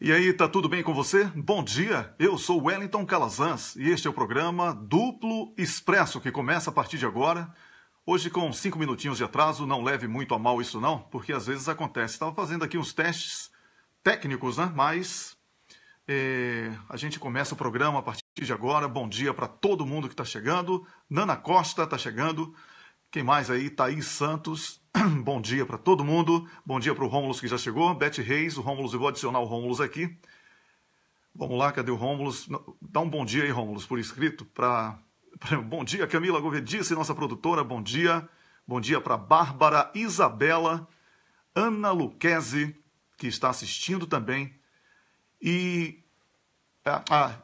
E aí, tá tudo bem com você? Bom dia, eu sou Wellington Calazans e este é o programa Duplo Expresso que começa a partir de agora. Hoje com 5 minutinhos de atraso, não leve muito a mal isso não, porque às vezes acontece. Estava fazendo aqui uns testes técnicos, né? Mas a gente começa o programa a partir de agora. Bom dia para todo mundo que está chegando. Nana Costa está chegando. Quem mais aí? Thaís Santos. Bom dia para todo mundo. Bom dia para o Rômulus que já chegou. Beth Reis, o Rômulus, eu vou adicionar o Rômulus aqui. Vamos lá, cadê o Rômulus? Dá um bom dia aí, Rômulus, por escrito. Bom dia, Camila Govedice, nossa produtora. Bom dia. Bom dia para Bárbara Isabela, Ana Luquezzi, que está assistindo também. E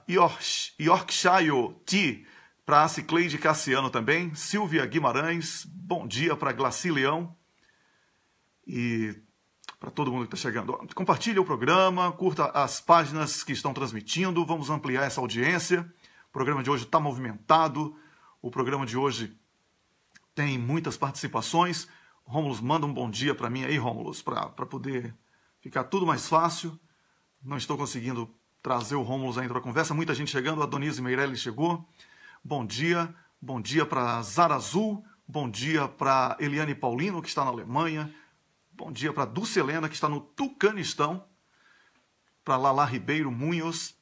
Yorkshire T, para a Cicleide Cassiano também. Silvia Guimarães, bom dia para Glaci Leão. E para todo mundo que está chegando. Compartilhe o programa, curta as páginas que estão transmitindo, vamos ampliar essa audiência. O programa de hoje está movimentado, o programa de hoje tem muitas participações. Rômulus, manda um bom dia para mim aí, Rômulus, para poder ficar tudo mais fácil. Não estou conseguindo trazer o Rômulus ainda para a conversa. Muita gente chegando, a Donise Meirelles chegou. Bom dia para Zara Azul, bom dia para Eliane Paulino, que está na Alemanha. Bom dia para Dulce Helena, que está no Tucanistão. Para Lala Ribeiro Munhoz.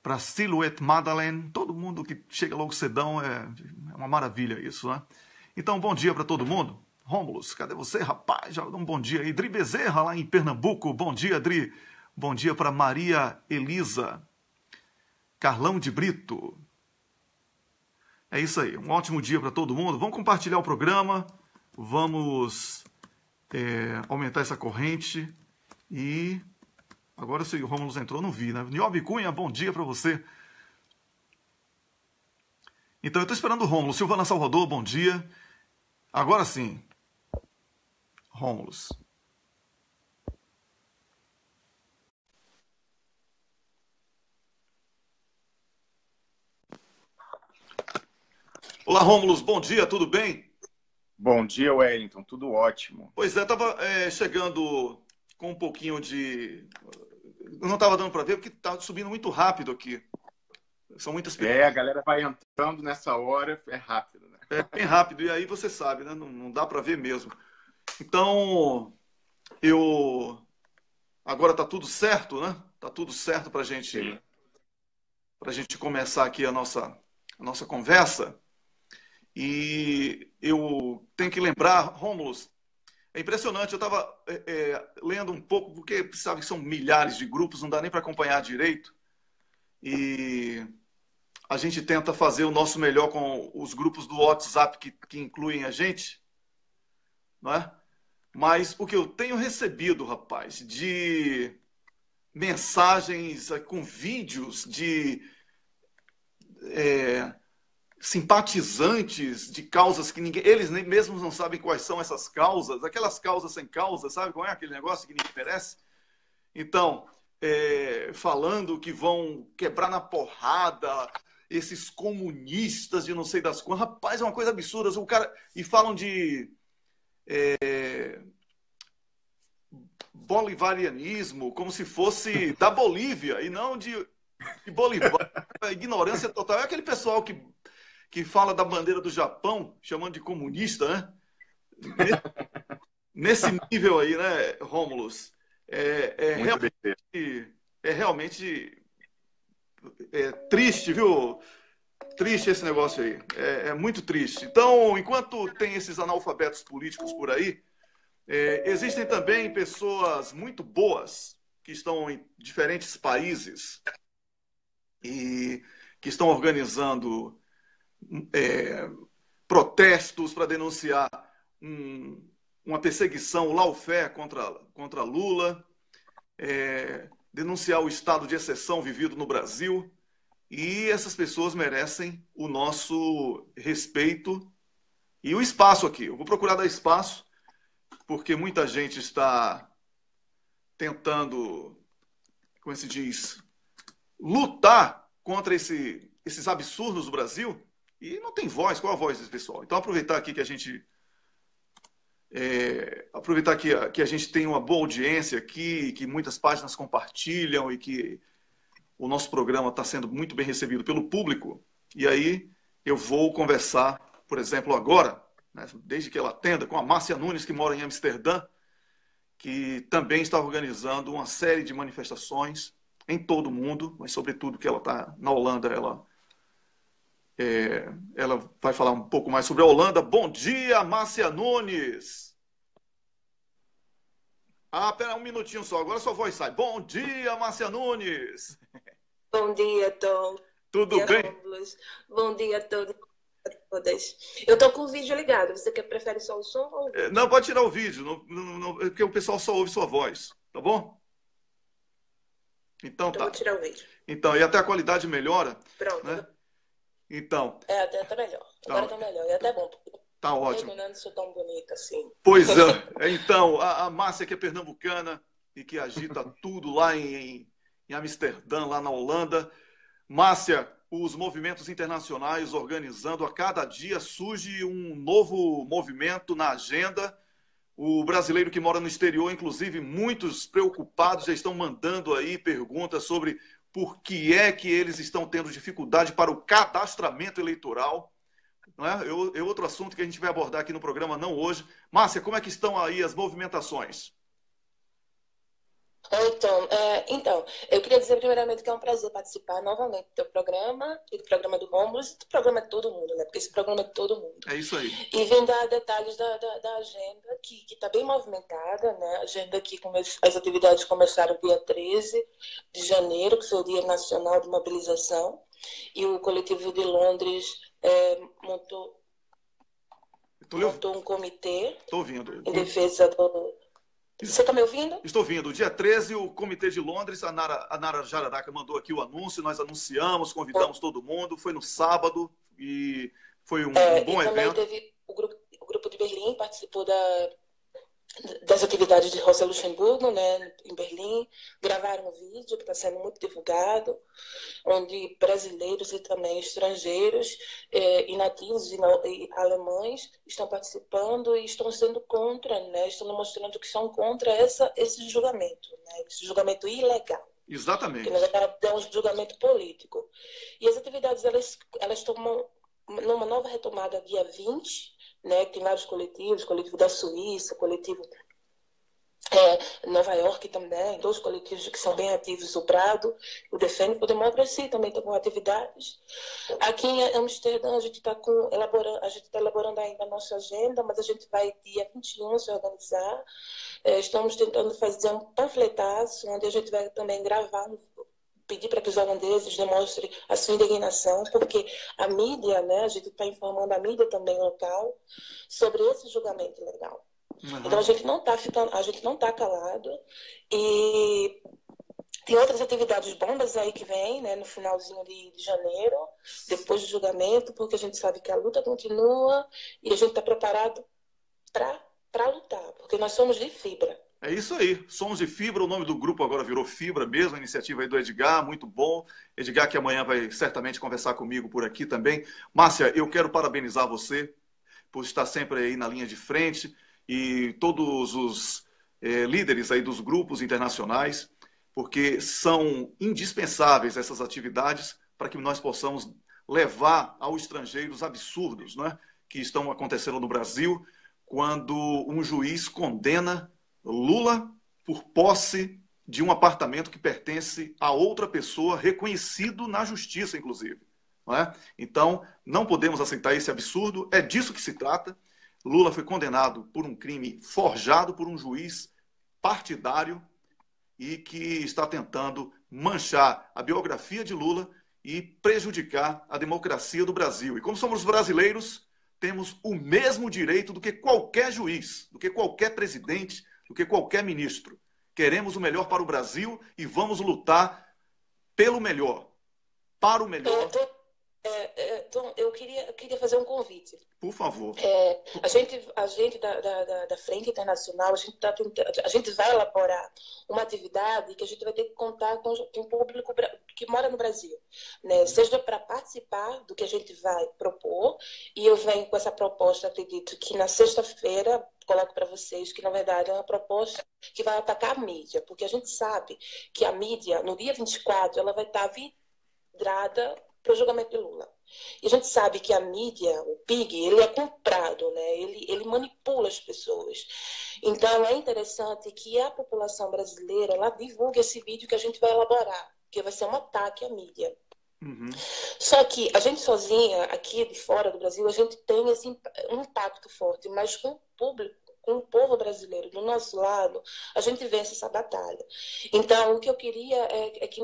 Para Silhouette Madeleine. Todo mundo que chega logo cedão, é uma maravilha isso, né? Então, bom dia para todo mundo. Rômulus, cadê você, rapaz? Já dá um bom dia aí. Dri Bezerra, lá em Pernambuco. Bom dia, Dri. Bom dia para Maria Elisa. Carlão de Brito. É isso aí. Um ótimo dia para todo mundo. Vamos compartilhar o programa. Vamos aumentar essa corrente. E agora, se o Rômulus entrou, não vi, né? Niobe Cunha, bom dia para você. Então, eu estou esperando o Rômulus. Silvana Salvador, bom dia. Agora sim. Rômulus. Olá, Rômulus, bom dia, tudo bem? Bom dia, Wellington, tudo ótimo. Pois é, estava chegando com um pouquinho de... Eu não estava dando para ver porque está subindo muito rápido aqui. São muitas pessoas. A galera vai entrando nessa hora, é rápido, né? É bem rápido, e aí você sabe, né? Não dá para ver mesmo. Então, agora está tudo certo, né? Está tudo certo para a gente começar aqui a nossa conversa. E eu tenho que lembrar, Rômulus, é impressionante, eu estava lendo um pouco, porque sabe que são milhares de grupos, não dá nem para acompanhar direito. E a gente tenta fazer o nosso melhor com os grupos do WhatsApp que incluem a gente, não é? Mas o que eu tenho recebido, rapaz, de mensagens com vídeos de simpatizantes de causas que eles nem mesmos não sabem quais são essas causas, aquelas causas sem causa, sabe qual é aquele negócio que ninguém merece? Então, falando que vão quebrar na porrada esses comunistas de não sei das quantas. Rapaz, é uma coisa absurda. O cara, e falam de bolivarianismo, como se fosse da Bolívia, e não de Bolívar. Ignorância total. É aquele pessoal que fala da bandeira do Japão, chamando de comunista, né? Nesse nível aí, né, Rômulus? Realmente triste, viu? Triste esse negócio aí. É muito triste. Então, enquanto tem esses analfabetos políticos por aí, existem também pessoas muito boas que estão em diferentes países e que estão organizando protestos para denunciar uma perseguição, lawfare contra Lula, denunciar o estado de exceção vivido no Brasil, e essas pessoas merecem o nosso respeito e o espaço aqui. Eu vou procurar dar espaço, porque muita gente está tentando, como se diz, lutar contra esses absurdos do Brasil, e não tem voz. Qual a voz desse pessoal? Então, aproveitar aqui que a gente aproveitar que a gente tem uma boa audiência aqui, que muitas páginas compartilham e que o nosso programa está sendo muito bem recebido pelo público. E aí eu vou conversar, por exemplo, agora, né, desde que ela atenda, com a Márcia Nunes, que mora em Amsterdã, que também está organizando uma série de manifestações em todo o mundo, mas sobretudo que ela está na Holanda, ela vai falar um pouco mais sobre a Holanda. Bom dia, Márcia Nunes! Pera um minutinho só, agora sua voz sai. Bom dia, Márcia Nunes! Bom dia, Tom. Tudo bem? Bom dia a todos. Todas. Eu estou com o vídeo ligado. Você prefere só o som ou o vídeo? Não, pode tirar o vídeo, porque o pessoal só ouve sua voz, tá bom? Então tá. Vou tirar o vídeo. Então, e até a qualidade melhora. Pronto. Né? Então. Até tá melhor. Agora tá melhor. E até bom. Tá ótimo. Eu não sou tão bonita assim. Pois é. Então, a Márcia, que é pernambucana e que agita tudo lá em Amsterdã, lá na Holanda. Márcia, os movimentos internacionais organizando, a cada dia surge um novo movimento na agenda. O brasileiro que mora no exterior, inclusive, muitos preocupados já estão mandando aí perguntas sobre por que é que eles estão tendo dificuldade para o cadastramento eleitoral. Não é outro assunto que a gente vai abordar aqui no programa, não hoje. Márcia, como é que estão aí as movimentações? Então, eu queria dizer primeiramente que é um prazer participar novamente do teu programa e do programa do Rômulo, do programa de todo mundo, né? Porque esse programa é de todo mundo. É isso aí. E vem dar detalhes da agenda, que está bem movimentada, né? A agenda que as atividades começaram dia 13 de janeiro, que foi o Dia Nacional de Mobilização, e o Coletivo de Londres montou um comitê em defesa do... Você está me ouvindo? Estou ouvindo. Dia 13, o Comitê de Londres, a Nara Jararaca mandou aqui o anúncio, nós anunciamos, convidamos todo mundo, foi no sábado e foi um bom evento. Também teve o grupo de Berlim, participou das atividades de Rosa Luxemburgo, né, em Berlim, gravaram um vídeo que está sendo muito divulgado, onde brasileiros e também estrangeiros e nativos e alemães estão participando e estão sendo contra, né, estão mostrando que são contra esse julgamento, né, esse julgamento ilegal. Exatamente. Que na verdade é um julgamento político. E as atividades elas estão numa nova retomada dia 20, né, tem vários coletivos, coletivo da Suíça, coletivo Nova York também, 2 coletivos que são bem ativos, o Prado, o Defende por Democracia também estão com atividades. Aqui em Amsterdã a gente está elaborando ainda a nossa agenda, mas a gente vai dia 21 se organizar. Estamos tentando fazer um panfletaço, onde a gente vai também gravar, pedir para que os holandeses demonstrem a sua indignação, porque a mídia, né, a gente está informando a mídia também local sobre esse julgamento ilegal. Uhum. Então a gente não está calado e tem outras atividades bombas aí que vem, né, no finalzinho de janeiro, depois do julgamento, porque a gente sabe que a luta continua e a gente está preparado para lutar, porque nós somos de fibra. É isso aí, Somos de Fibra, o nome do grupo agora virou Fibra mesmo, a iniciativa aí do Edgar, muito bom. Edgar que amanhã vai certamente conversar comigo por aqui também. Márcia, eu quero parabenizar você por estar sempre aí na linha de frente e todos os líderes aí dos grupos internacionais, porque são indispensáveis essas atividades para que nós possamos levar ao estrangeiro os absurdos, né, que estão acontecendo no Brasil, quando um juiz condena Lula por posse de um apartamento que pertence a outra pessoa, reconhecido na justiça, inclusive. Não é? Então, não podemos aceitar esse absurdo, é disso que se trata. Lula foi condenado por um crime forjado por um juiz partidário e que está tentando manchar a biografia de Lula e prejudicar a democracia do Brasil. E como somos brasileiros, temos o mesmo direito do que qualquer juiz, do que qualquer presidente, do que qualquer ministro. Queremos o melhor para o Brasil e vamos lutar pelo melhor, para o melhor. Tom, eu queria fazer um convite. Por favor. A gente da Frente Internacional, a gente vai elaborar uma atividade que a gente vai ter que contar com o público que mora no Brasil, né? Seja para participar do que a gente vai propor, e eu venho com essa proposta, acredito que na sexta-feira, coloco para vocês que, na verdade, é uma proposta que vai atacar a mídia, porque a gente sabe que a mídia, no dia 24, ela vai estar vidrada para o julgamento de Lula. E a gente sabe que a mídia, o PIG, ele é comprado, né? Ele manipula as pessoas. Então, é interessante que a população brasileira ela divulgue esse vídeo que a gente vai elaborar, que vai ser um ataque à mídia. Uhum. Só que a gente sozinha, aqui de fora do Brasil, a gente tem um impacto forte, mas com o público, com o povo brasileiro do nosso lado, a gente vence essa batalha. Então, o que eu queria é que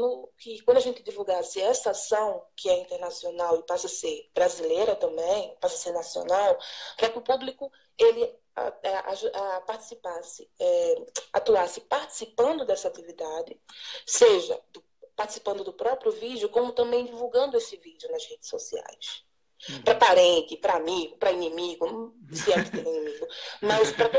quando a gente divulgasse essa ação, que é internacional e passa a ser brasileira também, passa a ser nacional, para que o público ele participasse, atuasse participando dessa atividade, seja participando do próprio vídeo, como também divulgando esse vídeo nas redes sociais. Para parente, para amigo, para inimigo, se é que tem inimigo, mas para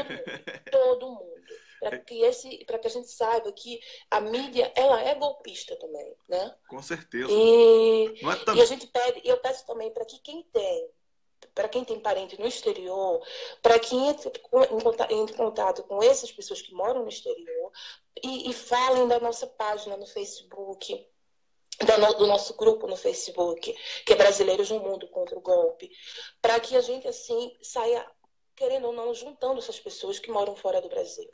todo mundo. Para que a gente saiba que a mídia ela é golpista também, né? Com certeza. E a gente pede, eu peço também para que para quem tem parente no exterior, para que entre em contato com essas pessoas que moram no exterior e falem da nossa página no Facebook, do nosso grupo no Facebook, que é Brasileiros no Mundo contra o Golpe, para que a gente, assim, saia, querendo ou não, juntando essas pessoas que moram fora do Brasil,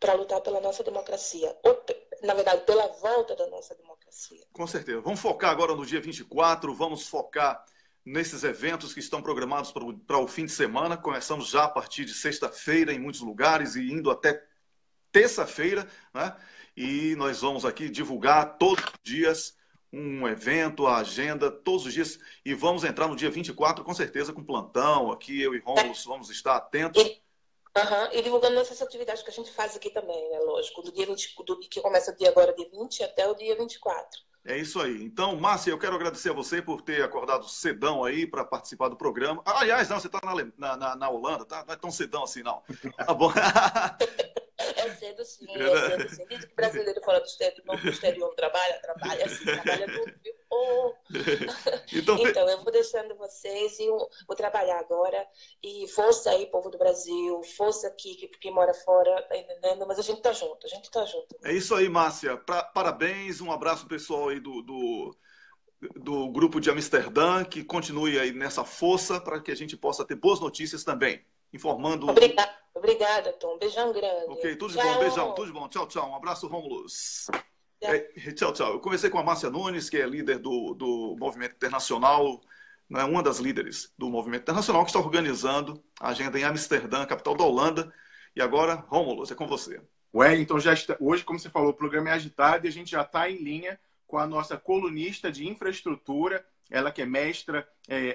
para lutar pela nossa democracia, ou, na verdade, pela volta da nossa democracia. Com certeza. Vamos focar agora no dia 24, vamos focar nesses eventos que estão programados para o fim de semana. Começamos já a partir de sexta-feira em muitos lugares e indo até terça-feira, né? E nós vamos aqui divulgar todos os dias um evento, a agenda, todos os dias. E vamos entrar no dia 24, com certeza, com plantão. Aqui eu e Rômulo vamos estar atentos. E divulgando essas atividades que a gente faz aqui também, né? Lógico, que começa o dia agora, dia 20, até o dia 24. É isso aí. Então, Márcia, eu quero agradecer a você por ter acordado cedão aí para participar do programa. Aliás, não, você está na Holanda, tá? Não é tão cedão assim, não. Tá bom. É cedo sim, é cedo sim. Desde que brasileiro fora do exterior não trabalha assim, trabalha tudo, viu? Oh. Então, eu vou deixando vocês e vou trabalhar agora. E força aí, povo do Brasil, força aqui, que mora fora, tá entendendo? Mas a gente tá junto, É isso aí, Márcia. Parabéns, um abraço pessoal aí do grupo de Amsterdã, que continue aí nessa força para que a gente possa ter boas notícias também. Informando. Obrigada, Tom. Beijão grande. Ok, tudo de bom. Beijão, tudo de bom. Tchau, tchau. Um abraço, Rômulo. Tchau, tchau. Eu conversei com a Márcia Nunes, que é líder do Movimento Internacional, né, uma das líderes do Movimento Internacional, que está organizando a agenda em Amsterdã, capital da Holanda. E agora, Rômulo, é com você. Wellington, hoje, como você falou, o programa é agitado e a gente já está em linha com a nossa colunista de infraestrutura, ela que é mestra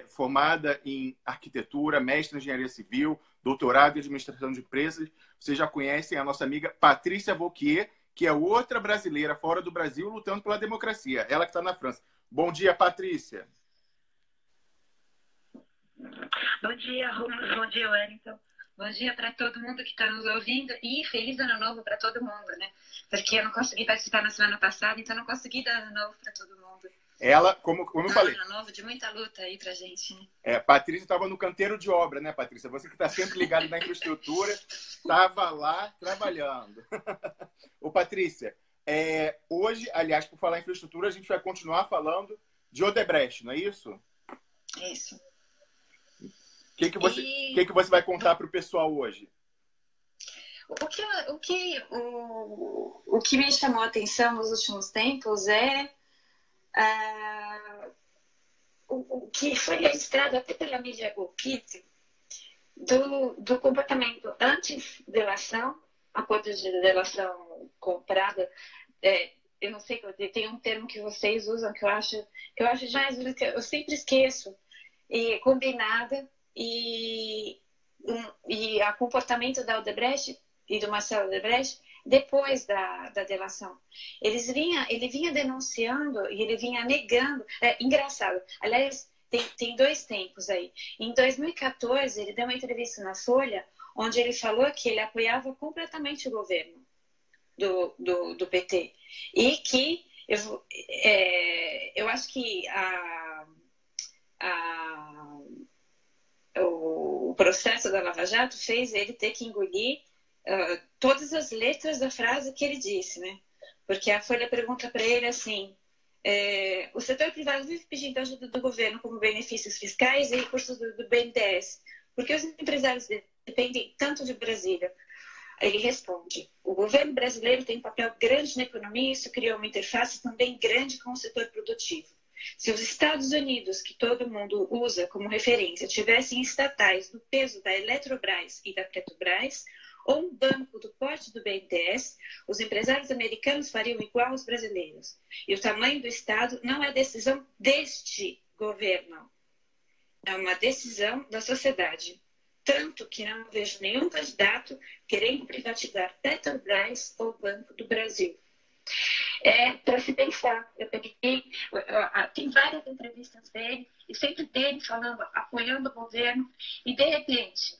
formada em arquitetura, mestra em engenharia civil, doutorado em administração de empresas. Vocês já conhecem a nossa amiga Patrícia Vauquier, que é outra brasileira fora do Brasil lutando pela democracia. Ela que está na França. Bom dia, Patrícia. Bom dia, Romulo. Bom dia, Wellington. Bom dia para todo mundo que está nos ouvindo e feliz ano novo para todo mundo, né? Porque eu não consegui participar na semana passada, então não consegui dar ano novo para todo mundo. Ela, como eu falei... Ano novo de muita luta aí pra gente, né? Patrícia estava no canteiro de obra, né, Patrícia? Você que está sempre ligado na infraestrutura, estava lá trabalhando. Ô, Patrícia, hoje, aliás, por falar em infraestrutura, a gente vai continuar falando de Odebrecht, não é isso? Isso. O que você vai contar para o pessoal hoje? O que me chamou a atenção nos últimos tempos é o que foi registrado até pela mídia golpista do comportamento antes delação, acordo de delação comprada. Eu não sei, tem um termo que vocês usam que eu acho já eu sempre esqueço, e combinada e o comportamento da Odebrecht e do Marcelo Odebrecht depois da delação. Ele vinha denunciando e ele vinha negando. É engraçado. Aliás, tem dois tempos aí. Em 2014, ele deu uma entrevista na Folha, onde ele falou que ele apoiava completamente o governo do PT. E que eu acho que o processo da Lava Jato fez ele ter que engolir todas as letras da frase que ele disse, né? Porque a Folha pergunta para ele assim: o setor privado vive pedindo ajuda do governo como benefícios fiscais e recursos do BNDES. Por que os empresários dependem tanto de Brasília? Ele responde: o governo brasileiro tem um papel grande na economia e isso criou uma interface também grande com o setor produtivo. Se os Estados Unidos, que todo mundo usa como referência, tivessem estatais do peso da Eletrobras e da Petrobras, ou um banco do porte do BNDES, os empresários americanos fariam igual aos brasileiros. E o tamanho do Estado não é decisão deste governo, é uma decisão da sociedade. Tanto que não vejo nenhum candidato querendo privatizar Petrobras ou Banco do Brasil. Para se pensar, eu peguei, tem várias entrevistas dele, e sempre dele falando, apoiando o governo, e de repente,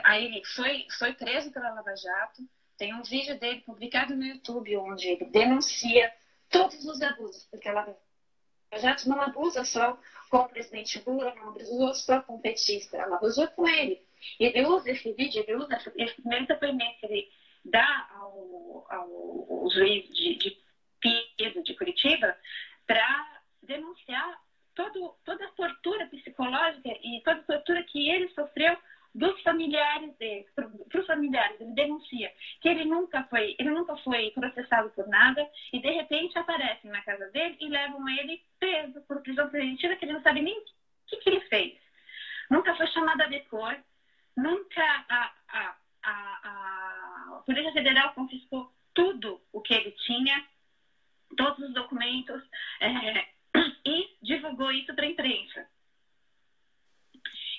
aí ele foi preso pela Lava Jato. Tem um vídeo dele publicado no YouTube, onde ele denuncia todos os abusos, porque a Lava Jato não abusa só com o presidente Lula, não abusou só com o petista, ela abusou com ele. E ele usa esse vídeo, ele usa esse primeiro depoimento que ele dá ao juiz de Pedro de Curitiba para denunciar toda a tortura psicológica e toda a tortura que ele sofreu dos familiares dele, para os familiares. Ele denuncia que ele nunca foi processado por nada e de repente aparecem na casa dele e levam ele preso por prisão preventiva, que ele não sabe nem o que ele fez. Nunca foi chamado a depor, nunca a Polícia Federal confiscou tudo o que ele tinha, todos os documentos, e divulgou isso para a imprensa.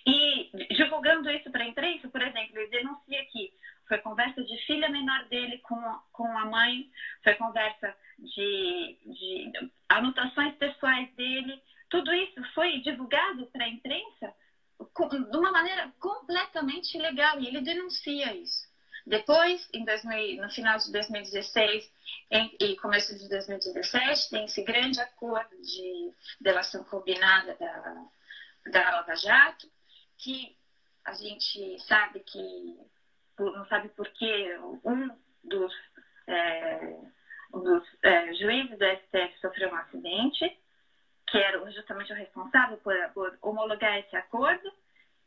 E divulgando isso para a imprensa, por exemplo, ele denuncia que foi conversa de filha menor dele com a mãe, foi conversa de anotações pessoais dele. Tudo isso foi divulgado para a imprensa de uma maneira completamente ilegal, e ele denuncia isso. Depois, no final de 2016 e começo de 2017, tem esse grande acordo de delação combinada da Lava Jato, que a gente sabe que, não sabe por que, um dos juízes do STF sofreu um acidente, que era justamente o responsável por homologar esse acordo,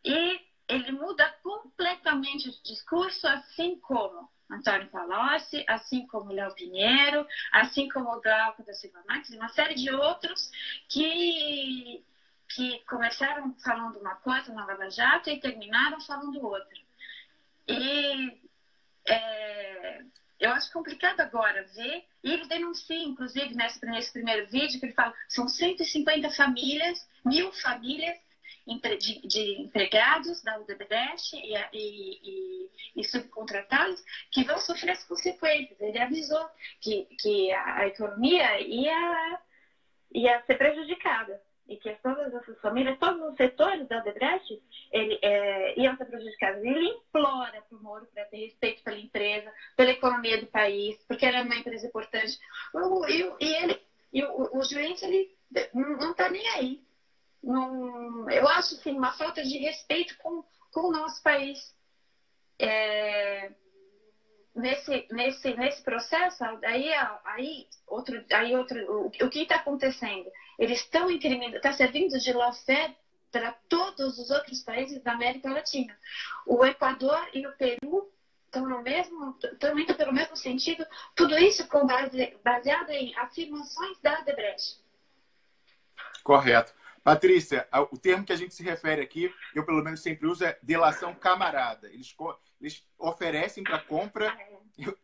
e ele muda completamente o discurso, assim como Antônio Palocci, assim como Léo Pinheiro, assim como o Glauco da Silva Marques, e uma série de outros que começaram falando uma coisa na Lava Jato e terminaram falando outra. E eu acho complicado agora ver, e ele denuncia, inclusive, nesse primeiro vídeo, que ele fala, são 150 famílias, 1000 famílias de empregados da Odebrecht e subcontratados que vão sofrer as consequências. Ele avisou que a economia ia ser prejudicada e que todas essas famílias, todos os setores da Odebrecht iam ser prejudicados. Ele implora para o Moro para ter respeito pela empresa, pela economia do país, porque era uma empresa importante. O juiz ele não está nem aí. Eu acho assim, uma falta de respeito com o nosso país. Nesse processo, o que está acontecendo? Eles estão incriminando, está servindo de lawfare para todos os outros países da América Latina. O Equador e o Peru estão indo pelo mesmo sentido, tudo isso baseado em afirmações da Odebrecht. Correto. Patrícia, o termo que a gente se refere aqui, eu pelo menos sempre uso, é delação camarada. Eles oferecem para compra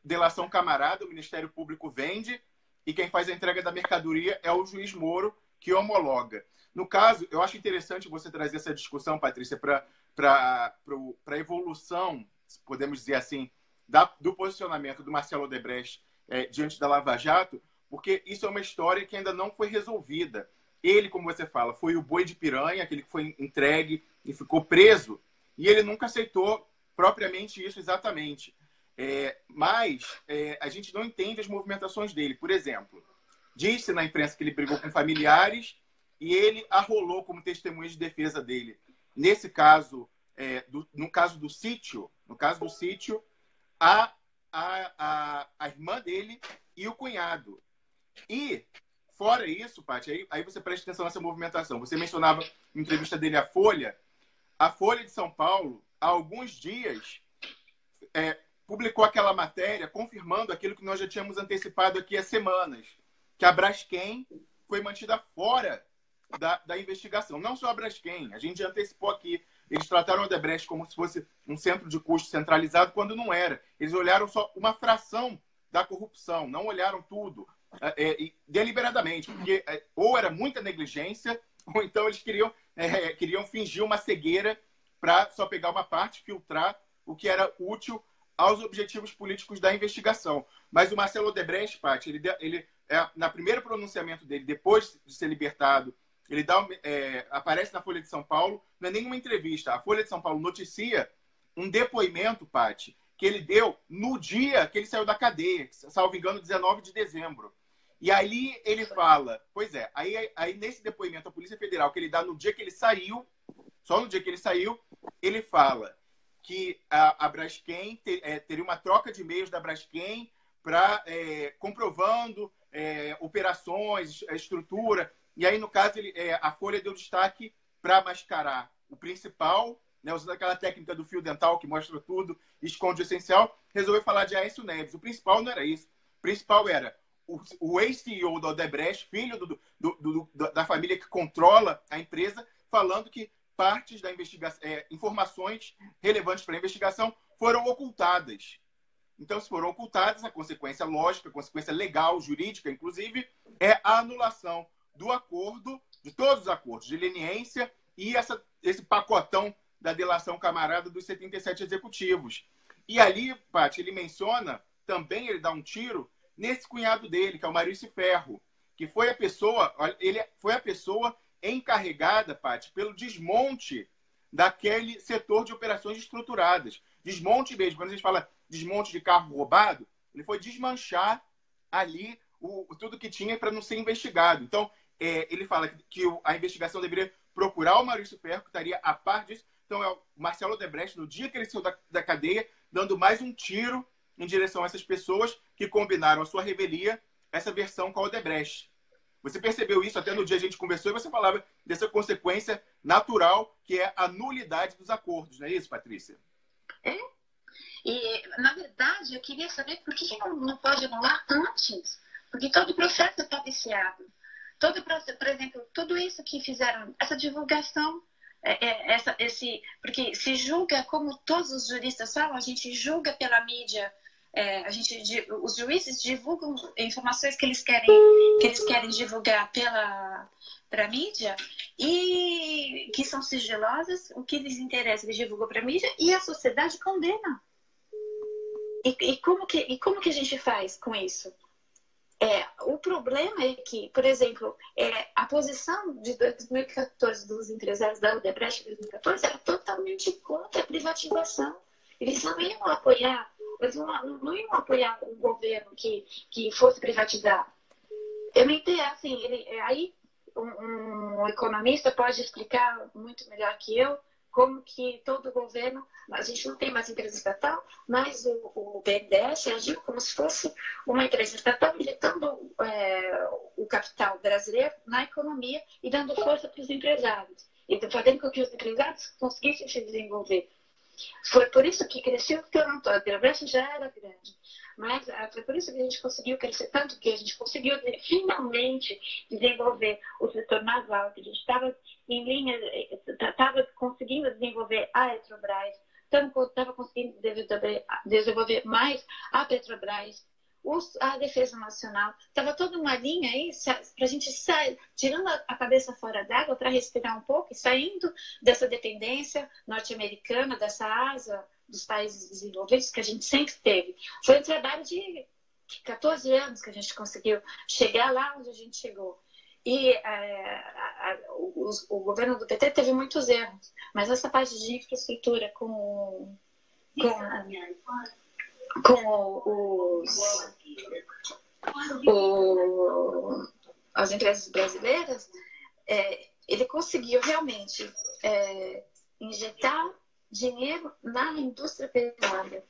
delação camarada, o Ministério Público vende e quem faz a entrega da mercadoria é o juiz Moro, que homologa. No caso, eu acho interessante você trazer essa discussão, Patrícia, para a evolução, podemos dizer assim, do posicionamento do Marcelo Odebrecht diante da Lava Jato, porque isso é uma história que ainda não foi resolvida. Ele, como você fala, foi o boi de piranha, aquele que foi entregue e ficou preso, e ele nunca aceitou propriamente isso exatamente. Mas a gente não entende as movimentações dele. Por exemplo, disse na imprensa que ele brigou com familiares e ele arrolou como testemunha de defesa dele. Nesse caso, no caso do sítio, a irmã dele e o cunhado. E, fora isso, Paty, aí você presta atenção nessa movimentação. Você mencionava na entrevista dele à Folha. A Folha de São Paulo, há alguns dias, publicou aquela matéria confirmando aquilo que nós já tínhamos antecipado aqui há semanas, que a Braskem foi mantida fora da investigação. Não só a Braskem, a gente já antecipou aqui. Eles trataram a Odebrecht como se fosse um centro de custo centralizado, quando não era. Eles olharam só uma fração da corrupção, não olharam tudo, deliberadamente, porque ou era muita negligência, ou então eles queriam fingir uma cegueira para só pegar uma parte, filtrar o que era útil aos objetivos políticos da investigação. Mas o Marcelo Odebrecht, Paty, ele na primeiro pronunciamento dele, depois de ser libertado, ele aparece na Folha de São Paulo, não é nenhuma entrevista. A Folha de São Paulo noticia um depoimento, Paty, que ele deu no dia que ele saiu da cadeia, salvo engano, 19 de dezembro. E aí ele fala, aí nesse depoimento à Polícia Federal, que ele dá no dia que ele saiu, só no dia que ele saiu, ele fala que a Braskem teria uma troca de e-mails da Braskem comprovando operações, a estrutura. E aí, no caso, a Folha deu destaque para mascarar o principal, né, usando aquela técnica do fio dental que mostra tudo, esconde o essencial, resolveu falar de Aécio Neves. O principal não era isso. O principal era o ex-CEO da Odebrecht, filho da família que controla a empresa, falando que partes da investigação, informações relevantes para a investigação foram ocultadas. Então, se foram ocultadas, a consequência lógica, a consequência legal, jurídica, inclusive, é a anulação do acordo, de todos os acordos de leniência e esse pacotão da delação camarada dos 77 executivos. E ali, Paty, ele menciona, também ele dá um tiro nesse cunhado dele, que é o Maurício Ferro, que foi a pessoa encarregada, Paty, pelo desmonte daquele setor de operações estruturadas. Desmonte mesmo. Quando a gente fala desmonte de carro roubado, ele foi desmanchar ali tudo que tinha para não ser investigado. Então, ele fala que a investigação deveria procurar o Maurício Ferro, que estaria a par disso. Então, é o Marcelo Odebrecht, no dia que ele saiu da cadeia, dando mais um tiro em direção a essas pessoas que combinaram a sua revelia, essa versão com a Odebrecht. Você percebeu isso até no dia que a gente conversou e você falava dessa consequência natural, que é a nulidade dos acordos. Não é isso, Patrícia? E, na verdade, eu queria saber por que não pode anular antes. Porque todo o processo está viciado. Por exemplo, tudo isso que fizeram, essa divulgação, porque se julga, como todos os juristas falam, a gente julga pela mídia, os juízes divulgam informações que eles querem divulgar para a mídia e que são sigilosas, o que lhes interessa eles divulgam para a mídia e a sociedade condena. E como que a gente faz com isso? O problema é que, por exemplo, a posição de 2014 dos empresários da Odebrecht de 2014 era totalmente contra a privatização. Eles não iam apoiar, não iam apoiar um governo que fosse privatizar. Eu não entendo, assim, aí um economista pode explicar muito melhor que eu como que todo governo, a gente não tem mais empresa estatal, mas o BNDES agiu como se fosse uma empresa estatal, injetando o capital brasileiro na economia e dando força para os empresários, e fazendo com que os empresários conseguissem se desenvolver. Foi por isso que cresceu tanto, a Petrobras já era grande, mas foi por isso que a gente conseguiu crescer tanto, que a gente conseguiu finalmente desenvolver o setor naval, que a gente estava em linha, estava conseguindo desenvolver a Petrobras, estava conseguindo desenvolver mais a Petrobras, a Defesa Nacional, estava toda uma linha aí para a gente sair, tirando a cabeça fora d'água para respirar um pouco e saindo dessa dependência norte-americana, dessa asa dos países desenvolvidos que a gente sempre teve. Foi um trabalho de 14 anos que a gente conseguiu chegar lá onde a gente chegou. E o governo do PT teve muitos erros, mas essa parte de infraestrutura com as empresas brasileiras, ele conseguiu realmente injetar dinheiro na indústria pesada.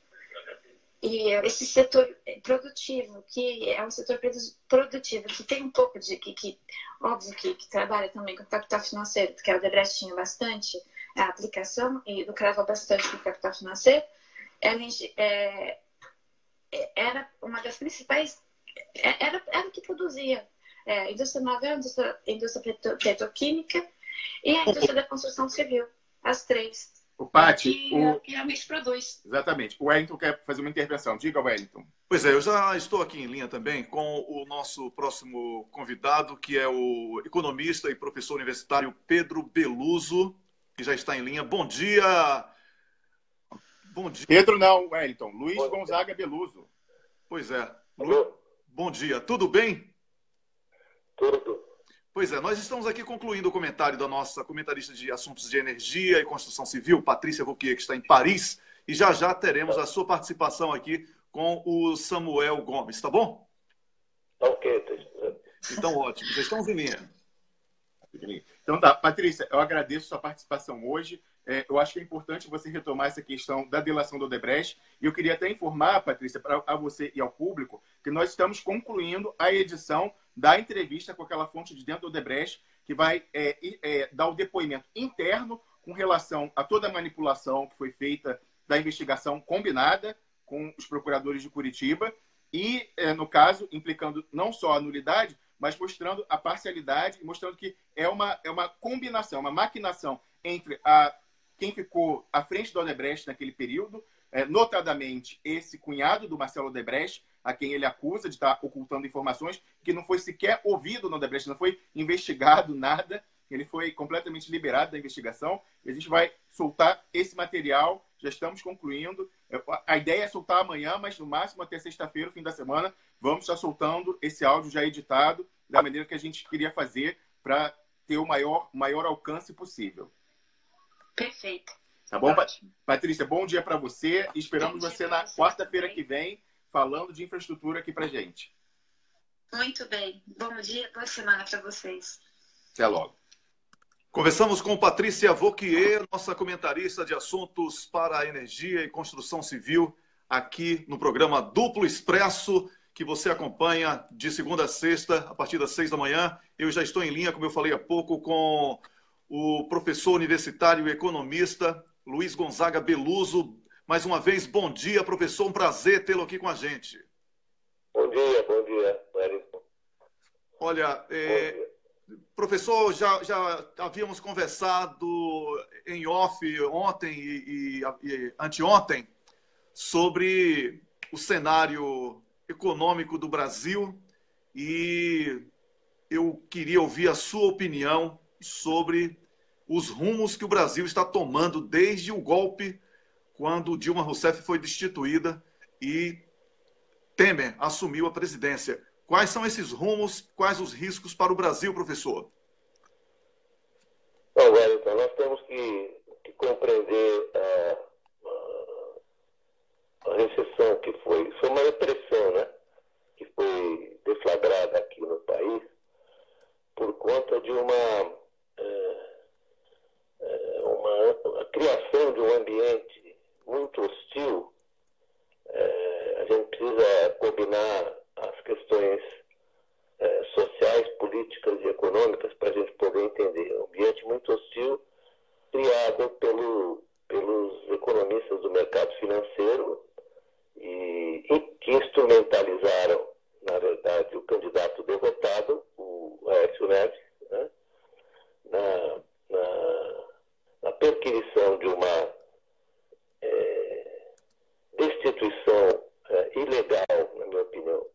E esse setor produtivo, que é um setor produtivo, que tem um pouco de... óbvio que trabalha também com capital financeiro, porque a Odebrecht tinha bastante a aplicação e lucrava bastante com capital financeiro, era uma das principais... Era o que produzia. Indústria naval, indústria petroquímica e a indústria da construção civil. As três. O Paty, que realmente produz. Exatamente. O Wellington quer fazer uma intervenção. Diga, Wellington. Pois é, eu já estou aqui em linha também com o nosso próximo convidado, que é o economista e professor universitário Pedro Beluso, que já está em linha. Bom dia! Bom dia. Pedro não, Wellington. Luiz Gonzaga Beluso. Pois é. Bom dia. Tudo bem? Tudo. Pois é, nós estamos aqui concluindo o comentário da nossa comentarista de assuntos de energia e construção civil, Patrícia Vauquier, que está em Paris, e já já teremos a sua participação aqui com o Samuel Gomes, tá bom? Ok. Então, ótimo, já estamos em linha. Então tá, Patrícia, eu agradeço a sua participação hoje. Eu acho que é importante você retomar essa questão da delação do Odebrecht. E eu queria até informar, Patrícia, a você e ao público, que nós estamos concluindo a edição da entrevista com aquela fonte de dentro do Odebrecht, que vai dar o depoimento interno com relação a toda a manipulação que foi feita da investigação combinada com os procuradores de Curitiba e, no caso, implicando não só a nulidade, mas mostrando a parcialidade e mostrando que é uma combinação, uma maquinação entre quem ficou à frente do Odebrecht naquele período, notadamente esse cunhado do Marcelo Odebrecht, a quem ele acusa de estar ocultando informações, que não foi sequer ouvido no Odebrecht, não foi investigado nada, ele foi completamente liberado da investigação, e a gente vai soltar esse material, já estamos concluindo. A ideia é soltar amanhã, mas no máximo até sexta-feira, fim da semana, vamos estar soltando esse áudio já editado, da maneira que a gente queria fazer para ter o maior alcance possível. Perfeito. Tá bom, Ótimo. Patrícia? Bom dia para você. Esperamos você na quarta-feira que vem, falando de infraestrutura aqui para gente. Muito bem. Bom dia, boa semana para vocês. Até logo. Conversamos com Patrícia Vauquier, nossa comentarista de assuntos para a energia e construção civil, aqui no programa Duplo Expresso, que você acompanha de segunda a sexta, a partir das 6 da manhã. Eu já estou em linha, como eu falei há pouco, com o professor universitário e economista Luiz Gonzaga Beluso. Mais uma vez, bom dia, professor. Um prazer tê-lo aqui com a gente. Bom dia, Wellington. Olha, professor, já havíamos conversado em off ontem e anteontem sobre o cenário econômico do Brasil e eu queria ouvir a sua opinião sobre os rumos que o Brasil está tomando desde o golpe, quando Dilma Rousseff foi destituída e Temer assumiu a presidência. Quais são esses rumos, quais os riscos para o Brasil, professor? Bom, Wellington, nós temos que compreender a recessão que foi uma repressão, né? Que foi deflagrada aqui no país por conta de uma criação de um ambiente muito hostil. A gente precisa combinar as questões sociais, políticas e econômicas para a gente poder entender. Um ambiente muito hostil criado pelos economistas do mercado financeiro e que instrumentalizaram, na verdade, o candidato derrotado, o Aécio Neves, né, na perquisição de uma destituição ilegal, na minha opinião,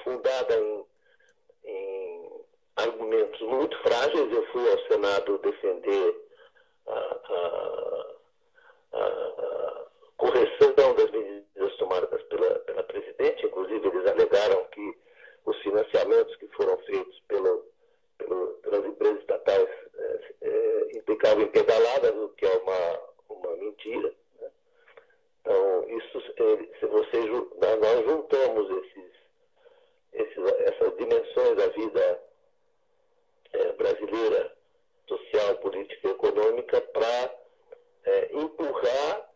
fundada em argumentos muito frágeis. Eu fui ao Senado defender correção das medidas tomadas pela presidente. Inclusive, eles alegaram que os financiamentos que foram feitos pelas empresas estatais implicavam em pedaladas, o que é uma mentira. Né? Então, nós juntamos essas dimensões da vida brasileira, social, política e econômica, para empurrar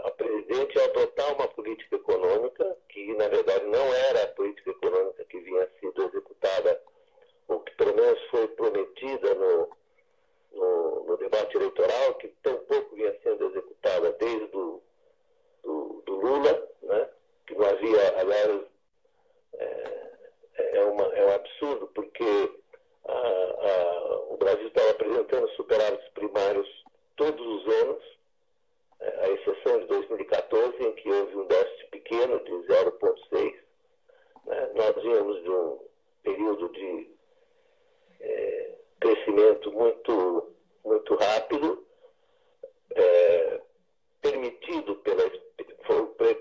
a presidente a adotar uma política econômica que, na verdade, não era a política econômica que vinha sido executada, ou que pelo menos foi prometida no debate eleitoral, que tão pouco vinha sendo executada desde do Lula, né? Que não havia, aliás, é um absurdo, porque o Brasil estava apresentando superávites primários todos os anos, à exceção de 2014, em que houve um déficit pequeno de 0,6. Né? Nós vínhamos de um período de crescimento muito, muito rápido, permitido o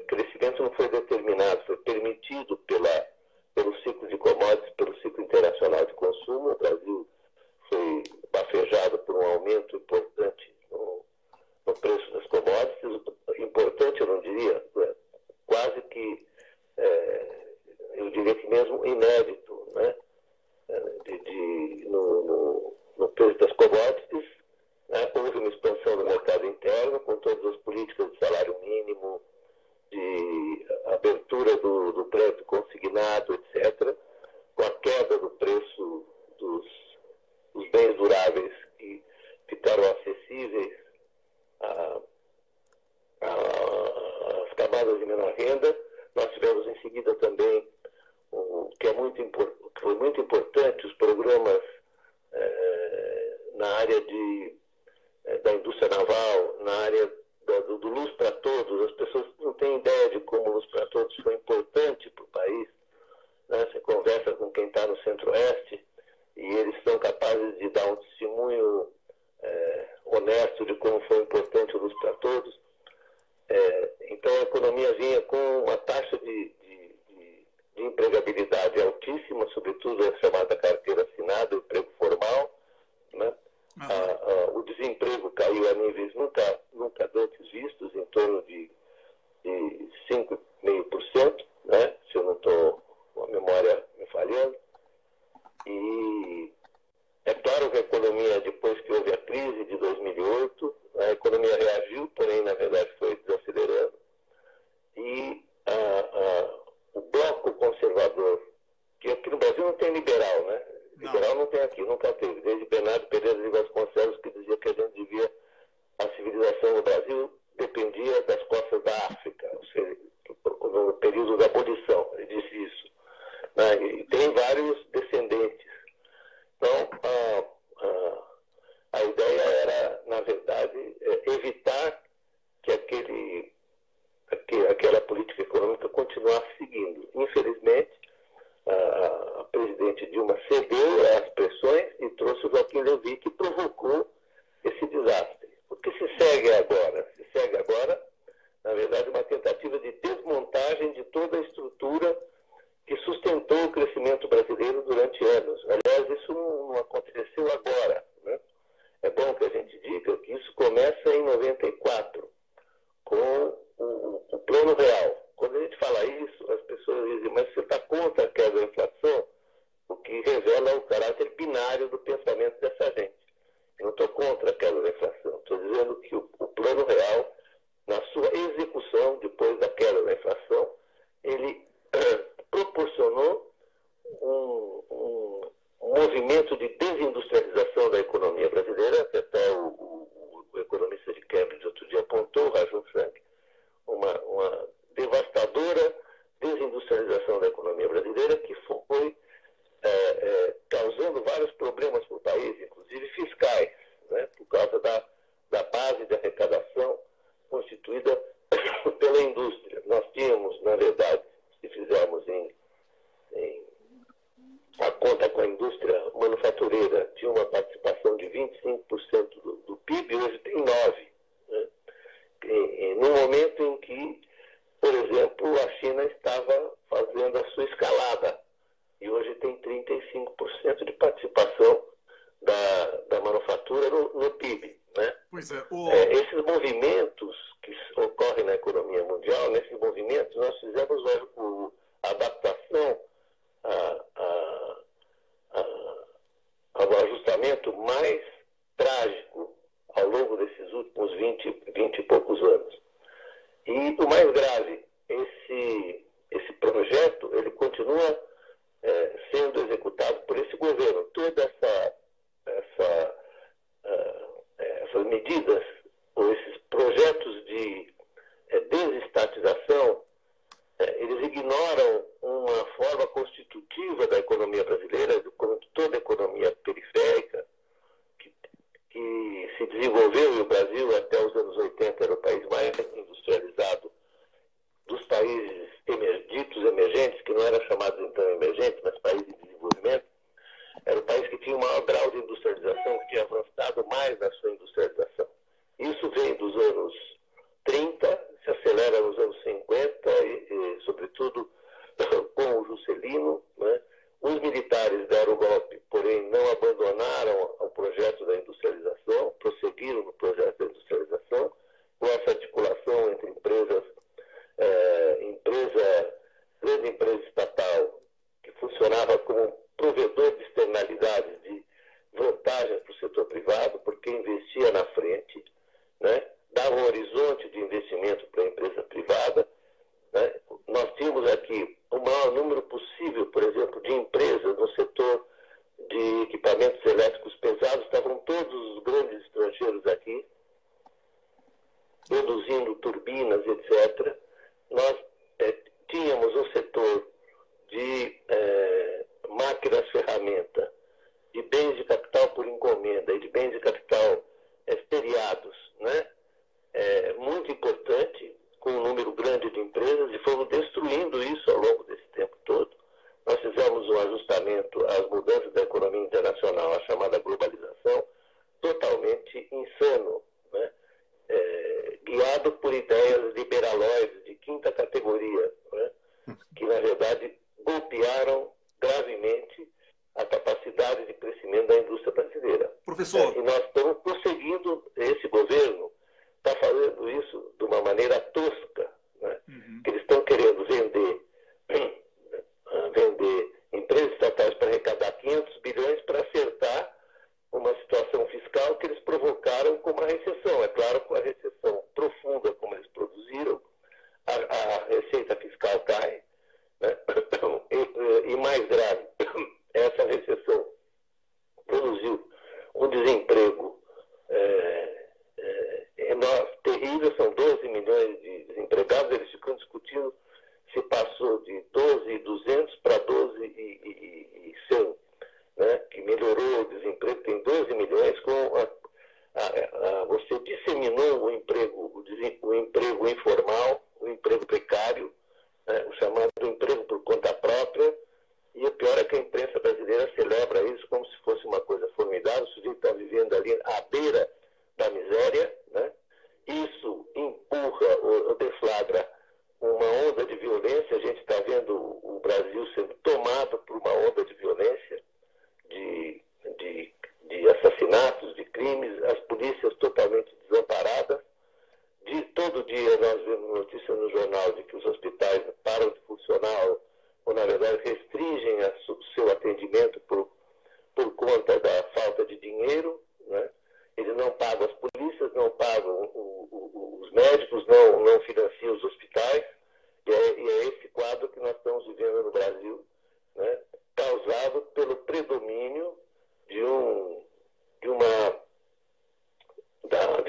crescimento não foi determinado, foi permitido pelo ciclo de commodities, pelo ciclo internacional de consumo. O Brasil foi bafejado por um aumento importante no preço das commodities, importante eu não diria, quase que, eu diria que mesmo inédito, né? No preço das commodities, né? Houve uma expansão do mercado interno, com todas as políticas de salário mínimo, de abertura do crédito consignado, etc., com a queda do preço dos bens duráveis que ficaram acessíveis às camadas de menor renda. Nós tivemos em seguida também, que foi muito importante, os programas na área da indústria naval, na área do Luz para Todos. As pessoas não têm ideia de como o Luz para Todos foi importante para o país. Né? Você conversa com quem está no Centro-Oeste e eles são capazes de dar um testemunho honesto de como foi importante o Luz para Todos. Então a economia vinha com uma taxa de empregabilidade altíssima, sobretudo a chamada carteira assinada, o emprego formal. Né? O desemprego caiu a níveis nunca antes vistos, em torno de 5,5%, né? Se eu não estou com a memória me falhando. E é claro que a economia, depois que houve a crise de 2008, a economia reagiu, porém, na verdade, foi desacelerando. E o bloco conservador, que aqui no Brasil não tem liberal, né? Liberal não tem aqui, nunca teve. Desde Bernardo Pereira de Vasconcelos, que dizia que a gente devia, a civilização no Brasil dependia das costas da África, ou seja, no período da abolição, ele disse isso. Né? E tem vários descendentes. Então, a ideia era, na verdade, evitar que aquela política econômica continuasse seguindo. Infelizmente, a presidente Dilma cedeu às pressões e trouxe o Joaquim Levy, que provocou esse desastre. O que se segue agora? Se segue agora, na verdade, uma tentativa de desmontagem de toda a estrutura que sustentou o crescimento brasileiro durante anos. Aliás, isso não aconteceu agora. Né? É bom que a gente diga que isso começa em 94, com o Plano Real. Quando a gente fala isso, as pessoas dizem, mas você está contra a queda da inflação? O que revela o caráter binário do pensamento dessa gente. Eu não estou contra a queda da inflação. Estou dizendo que o Plano Real, na sua execução, depois da queda da inflação, ele proporcionou um movimento de desindustrialização da economia brasileira, que até o economista de Cambridge outro dia apontou, Rajun Frank, uma devastadora desindustrialização da economia brasileira, que foi causando vários problemas para o país, inclusive fiscais, né, por causa da base de arrecadação constituída pela indústria. Nós tínhamos, na verdade, se fizermos a conta com a indústria manufatureira, tinha uma participação de 25% do PIB, hoje tem 9%. Né? no momento em que, por exemplo, a China estava fazendo a sua escalada e hoje tem 35% de participação da manufatura no PIB. Né? Pois é. Esses movimentos que ocorrem na economia mundial, nesses movimentos nós fizemos a adaptação ao ajustamento mais trágico ao longo desses últimos 20 e poucos anos. E o mais grave, esse projeto ele continua sendo executado por esse governo. Todas essas medidas, ou esses projetos de desestatização, eles ignoram uma forma constitutiva da economia brasileira, como toda economia periférica, que se desenvolveu, e o Brasil até os anos 80 era o país mais industrializado dos países ditos emergentes, que não eram chamados então emergentes, mas países de desenvolvimento. Era o país que tinha o maior grau de industrialização, que tinha avançado mais na sua industrialização. Isso vem dos anos 30, se acelera nos anos 50 e sobretudo, com o Juscelino, né? Os militares deram o golpe, porém não abandonaram o projeto da industrialização, prosseguiram no projeto da industrialização, com essa articulação entre grande empresa estatal, que funcionava como provedor de externalidades, de vantagens para o setor privado, porque investia na frente, né? Dava um horizonte de investimento para a empresa privada. Né? Nós tínhamos aqui o maior número possível, por exemplo, de empresas no setor de equipamentos elétricos pesados, estavam todos os grandes estrangeiros aqui, produzindo turbinas, etc. Nós tínhamos um setor de máquinas ferramenta, de bens de capital por encomenda e de bens de capital seriados, né? Muito importante, com um número grande de empresas, e fomos destruindo isso ao longo desse tempo todo. Nós fizemos um ajustamento às mudanças da economia internacional, a chamada globalização, totalmente insano, né? Guiado por ideias liberaloides de quinta categoria, né? Que, na verdade, golpearam gravemente a capacidade de crescimento da indústria brasileira. Professor. E nós estamos prosseguindo, esse governo está fazendo isso de uma maneira tosca, né? Que eles estão querendo vender empresas estatais para arrecadar 500 bilhões para acertar uma situação fiscal que eles provocaram com uma recessão. É claro, com a recessão profunda como eles produziram, a receita fiscal cai, né? E mais grave, essa recessão produziu um desemprego enorme, terrível, são 12 milhões de desempregados, eles ficam discutindo se passou de 12.200 para 12.100, né? Que melhorou o desemprego, tem 12 milhões, você disseminou o emprego informal, o emprego precário, né? O chamado emprego por conta própria, e o pior é que a imprensa brasileira celebra isso como se fosse uma coisa formidável, o sujeito está vivendo ali à beira da miséria, né? Isso empurra ou deflagra uma onda de violência. A gente está vendo o Brasil sendo tomado por uma onda de violência, de assassinatos, de crimes, as polícias totalmente desamparadas. Todo dia nós vemos notícia no jornal de que os hospitais param de funcionar ou na verdade, restringem o seu atendimento por conta da falta de dinheiro, né? Eles não pagam as polícias, não pagam os médicos, não financiam os hospitais, e é esse quadro que nós estamos vivendo no Brasil, né? Causado pelo predomínio de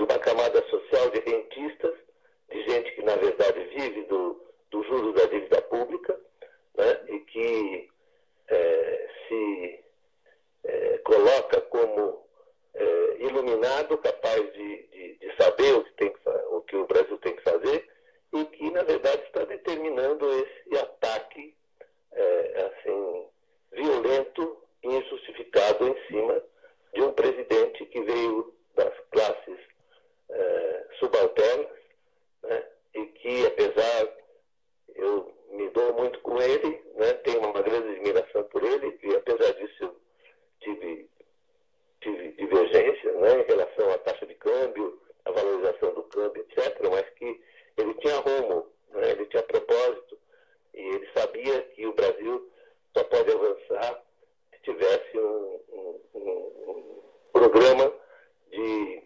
uma camada social de rentistas, de gente que, na verdade, vive do juros da dívida pública, né? E que se coloca como iluminado, capaz de saber o que o Brasil tem que fazer, e que, na verdade, está determinando esse ataque violento e injustificado em cima de um presidente que veio das classes subalternas avançar se tivesse um programa de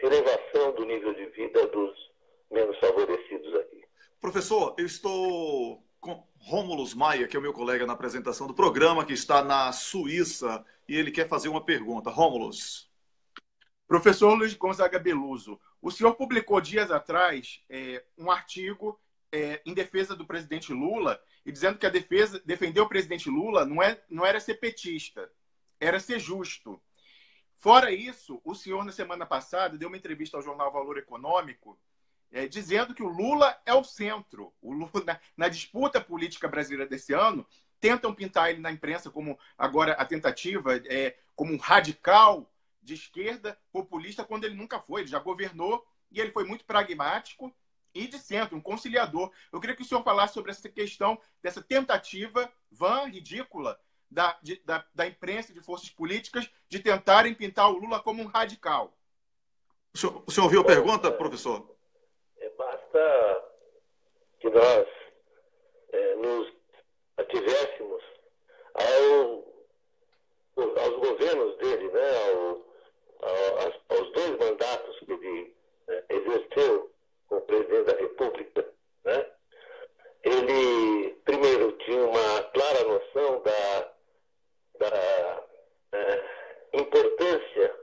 elevação do nível de vida dos menos favorecidos aqui. Professor, eu estou com Rômulus Maia, que é o meu colega na apresentação do programa, que está na Suíça, e ele quer fazer uma pergunta. Rômulus. Professor Luiz Gonzaga Beluso, o senhor publicou dias atrás um artigo em defesa do presidente Lula, e dizendo que defender o presidente Lula não era ser petista, era ser justo. Fora isso, o senhor, na semana passada, deu uma entrevista ao jornal Valor Econômico, dizendo que o Lula é o centro. O Lula, na disputa política brasileira desse ano, tentam pintar ele na imprensa como, agora, a tentativa, como um radical de esquerda, populista, quando ele nunca foi. Ele já governou e ele foi muito pragmático e de centro, um conciliador. Eu queria que o senhor falasse sobre essa questão dessa tentativa vã, ridícula, da imprensa, de forças políticas, de tentarem pintar o Lula como um radical. O senhor ouviu a pergunta, professor? Basta que nós nos ativéssemos aos governos dele, né, aos 2 mandatos que ele exerceu como presidente da República, né? Ele, primeiro, tinha uma clara noção da importância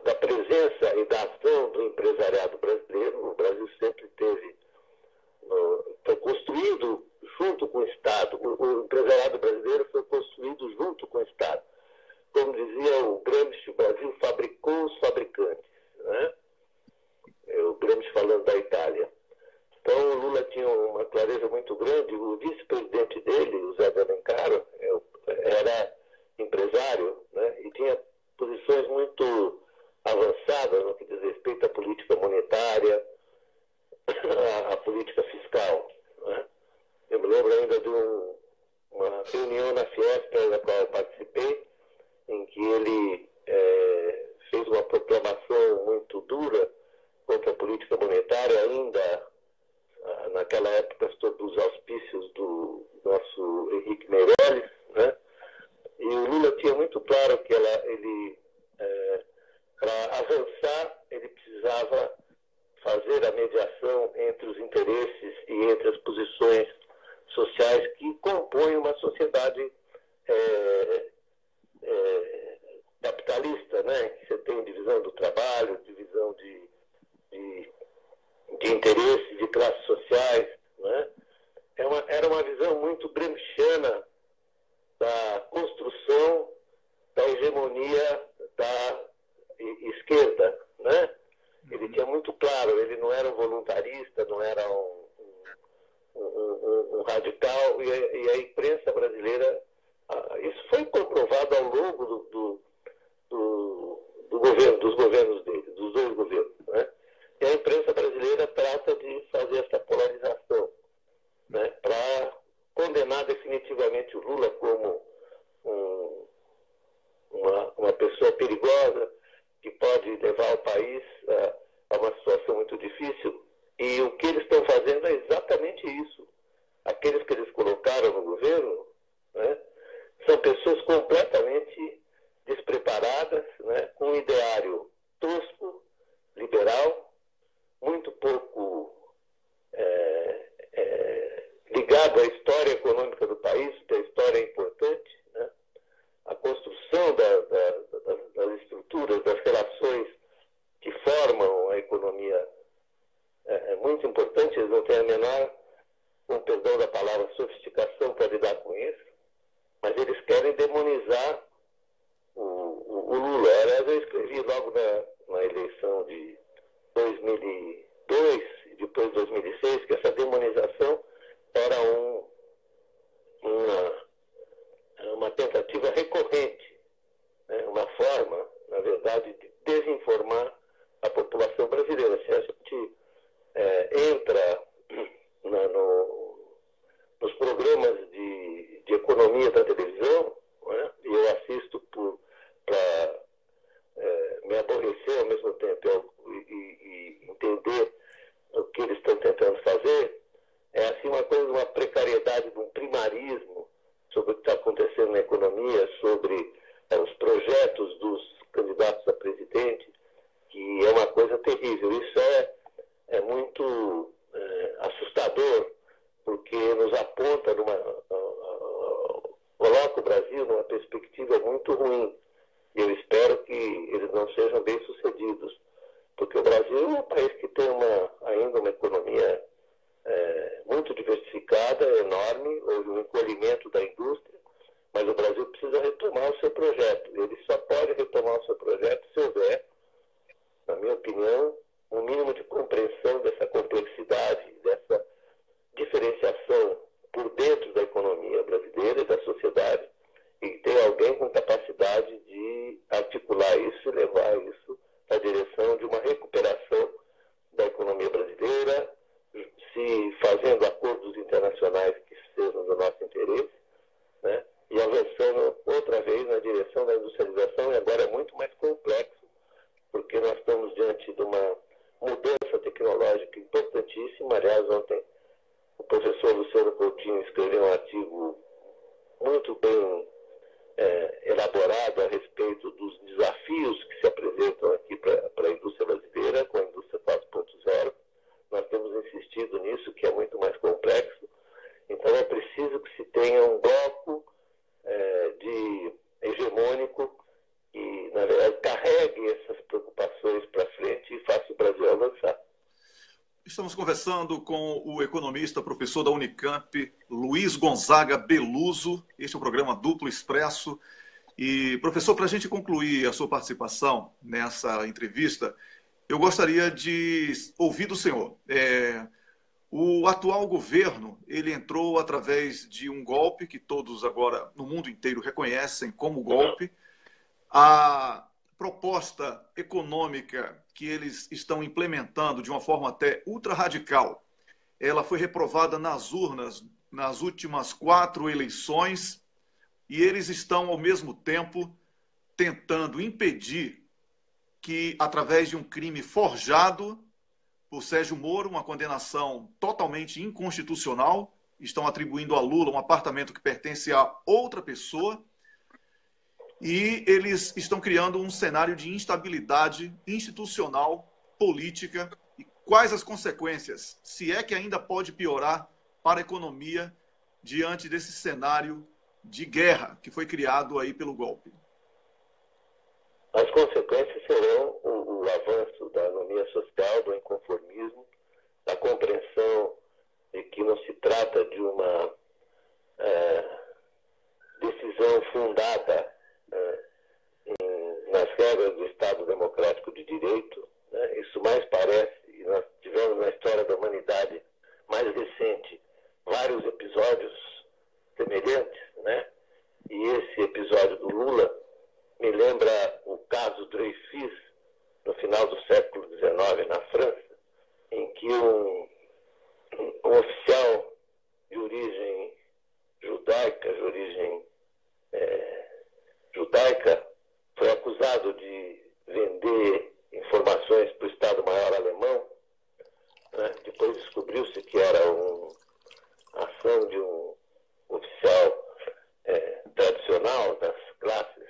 da presença e da ação do empresariado brasileiro. O Brasil sempre foi construído junto com o Estado. O empresariado brasileiro foi construído junto com o Estado. Como dizia o Gramsci, o Brasil fabricou os fabricantes, né? O Gramsci falando da Itália. Então, o Lula tinha uma clareza muito grande. O vice-presidente dele, o Zé de Alencar, era empresário, né? E tinha posições muito avançadas no que diz respeito à política monetária, à política fiscal, né? Eu me lembro ainda de uma reunião na Fiesp, da qual eu participei, em que ele fez uma proclamação muito dura contra a política monetária, ainda naquela época sob os auspícios do nosso Henrique Meirelles, né? E o Lula tinha muito claro que para avançar, ele precisava fazer a mediação entre os interesses e entre as posições sociais que compõem uma sociedade capitalista, né? Que você tem divisão do trabalho, divisão de interesses, de classes sociais, né? Era uma visão muito gramsciana da construção da hegemonia da esquerda, né? Ele tinha muito claro, ele não era um voluntarista, não era um radical, e a imprensa brasileira, isso foi comprovado ao longo dos governos dele, dos 2 governos, né? E a imprensa brasileira trata de fazer essa polarização, né, para condenar definitivamente o Lula como uma pessoa perigosa que pode levar o país a uma situação muito difícil. E o que eles estão fazendo é exatamente isso. Aqueles que eles colocaram no governo, né, são pessoas completamente despreparadas, né, com um ideário tosco, liberal, muito pouco ligado à história econômica do país, que a história é importante, né? A construção das estruturas, das relações que formam a economia é muito importante. Eles não têm a menor, com perdão da palavra, sofisticação para lidar com isso, mas eles querem demonizar o Lula. Aliás, eu escrevi logo na eleição de 2002 e depois de 2006 que essa demonização era uma tentativa recorrente, né? Uma forma, na verdade, de desinformar a população brasileira. Se a gente entra nos programas de economia da televisão, né? E eu assisto para me aborrecer ao mesmo tempo e entender o que eles estão propriedade de um primarismo sobre o que está acontecendo na economia, sobre os projetos dos candidatos a presidente, que é uma coisa terrível. Isso é muito assustador, porque nos aponta coloca o Brasil numa perspectiva muito ruim. E eu espero que eles não sejam bem-sucedidos, porque o Brasil é um país que tem ainda uma economia muito diversificada, enorme, houve um encolhimento da indústria, mas o Brasil precisa retomar o seu projeto. Ele só pode retomar o seu projeto se houver, na minha opinião, um mínimo de compreensão dessa complexidade, dessa diferenciação por dentro da economia brasileira e da sociedade, e ter alguém com capacidade de articular isso e levar isso na direção de uma recuperação da economia brasileira, se fazendo acordos internacionais que sejam do nosso interesse, né? E avançando outra vez na direção da industrialização, e agora é muito mais complexo, porque nós estamos diante de uma mudança tecnológica importantíssima. Aliás, ontem o professor Luciano Coutinho escreveu um artigo muito bem elaborado a respeito dos desafios que se apresentam aqui para a indústria brasileira com a indústria 4.0. Nós temos insistido nisso, que é muito mais complexo. Então é preciso que se tenha um bloco hegemônico que, na verdade, carregue essas preocupações para frente e faça o Brasil avançar. Estamos conversando com o economista, professor da Unicamp, Luiz Gonzaga Beluso. Este é o programa Duplo Expresso. E, professor, para a gente concluir a sua participação nessa entrevista, eu gostaria de ouvir do senhor. O atual governo, ele entrou através de um golpe que todos agora no mundo inteiro reconhecem como golpe. A proposta econômica que eles estão implementando de uma forma até ultra-radical, ela foi reprovada nas urnas nas últimas 4 eleições e eles estão, ao mesmo tempo, tentando impedir que, através de um crime forjado por Sérgio Moro, uma condenação totalmente inconstitucional, estão atribuindo a Lula um apartamento que pertence a outra pessoa, e eles estão criando um cenário de instabilidade institucional, política. E quais as consequências, se é que ainda pode piorar para a economia diante desse cenário de guerra que foi criado aí pelo golpe? As consequências serão o avanço da anomia social, do inconformismo, da compreensão de que não se trata de uma decisão fundada nas regras do Estado Democrático de Direito, né? Isso mais parece, e nós tivemos na história da humanidade mais recente vários episódios semelhantes, né? E esse episódio do Lula me lembra o caso Dreyfus, no final do século XIX, na França, em que um oficial de origem judaica, foi acusado de vender informações para o Estado-Maior alemão, né? Depois descobriu-se que era uma ação de um oficial tradicional das classes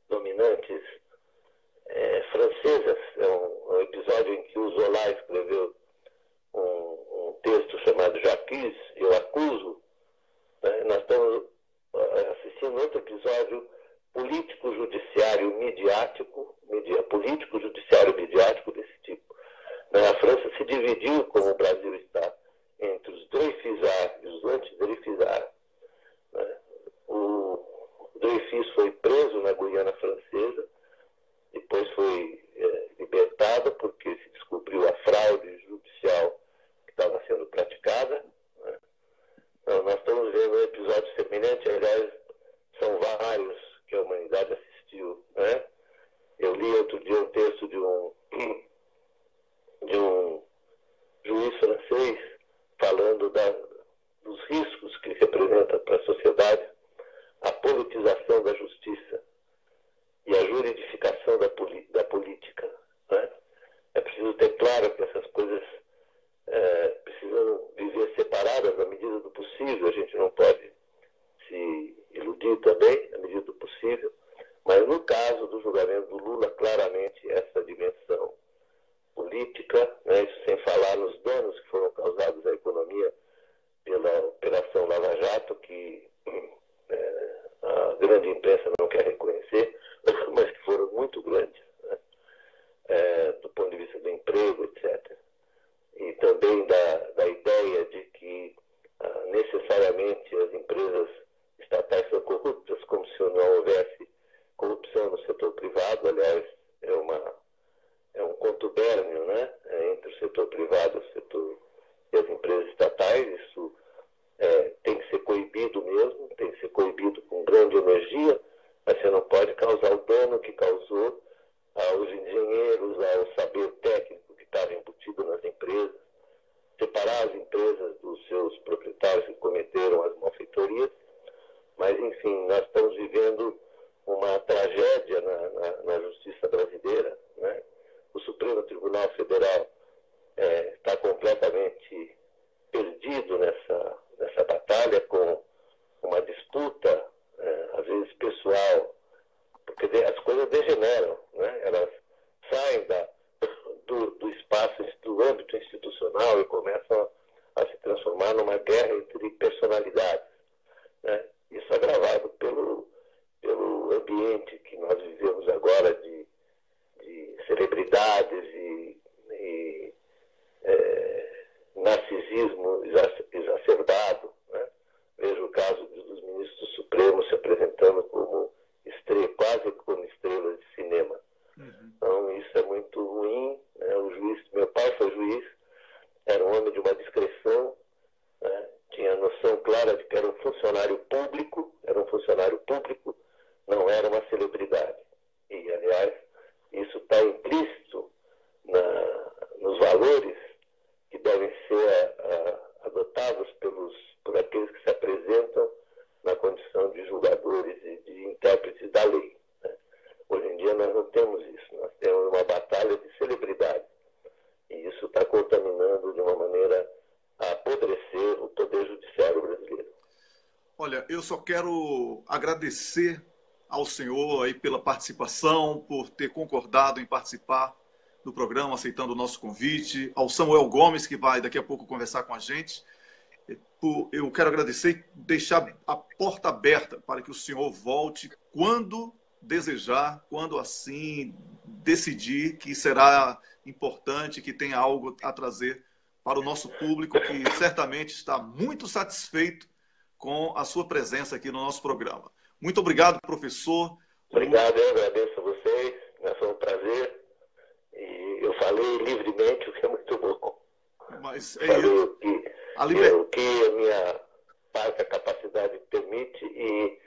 dominantes francesas. É um episódio em que o Zola escreveu um texto chamado J'accuse, eu acuso, né? Nós estamos assistindo outro episódio político-judiciário midiático desse tipo. A França se dividiu, como o Brasil está, entre os Dreyfusards e os anti-Dreyfusards. O Dreyfus foi preso na Guiana Francesa, depois foi libertado porque se descobriu a fraude judicial que estava sendo praticada. Então, nós estamos vendo um episódio semelhante, aliás, são vários que a humanidade assistiu, né? Eu li outro dia um texto de um juiz francês claro, na medida do possível, a gente não pode se iludir também, na medida do possível, mas no caso do julgamento do Lula, claramente essa dimensão política, né, isso sem falar nos danos que foram causados à economia pela Operação Lava Jato, que a grande imprensa não quer reconhecer, mas que foram muito grandes, né, do ponto de vista do emprego, etc. E também da ideia de que necessariamente as empresas estatais são corruptas, como se não houvesse corrupção no setor privado. Aliás, é um contubérnio, né, entre o setor privado e as empresas estatais. Isso tem que ser coibido mesmo, tem que ser coibido com grande energia, mas você não pode causar o dano que causou aos engenheiros, ao saber técnico que estava embutido nas empresas, separar as empresas dos seus proprietários que cometeram as malfeitorias. Mas, enfim, nós estamos vivendo uma tragédia na justiça brasileira, né? O Supremo Tribunal Federal está completamente perdido nessa batalha, com uma disputa, às vezes pessoal, porque as coisas degeneram, né? Elas saem do espaço, do âmbito institucional, e começam a se transformar numa guerra entre personalidades, né? Isso agravado pelo ambiente que nós vivemos agora de celebridades e narcisismo exacerbado, né? Veja o caso dos ministros do Supremo se apresentando quase como estrelas de cinema. Então, isso é muito ruim, né? O juiz, meu pai foi juiz, era um homem de uma discrição, né? Tinha a noção clara de que era um funcionário público, não era uma celebridade. E, aliás, isso está implícito nos valores que devem ser adotados por aqueles que se apresentam na condição de julgadores e de intérpretes da lei, né? Hoje em dia nós não temos isso, nós temos uma batalha de celebridade, e isso está contaminando de uma maneira a apodrecer o poder judiciário brasileiro. Olha, eu só quero agradecer ao senhor aí pela participação, por ter concordado em participar do programa, aceitando o nosso convite, ao Samuel Gomes, que vai daqui a pouco conversar com a gente. Eu quero agradecer e deixar a porta aberta para que o senhor volte quando desejar, quando assim decidir que será importante, que tenha algo a trazer para o nosso público, que certamente está muito satisfeito com a sua presença aqui no nosso programa. Muito obrigado, professor. Obrigado, eu agradeço a vocês, foi um prazer. E eu falei livremente, o que é muito bom. Mas falei o que a minha parca capacidade permite, e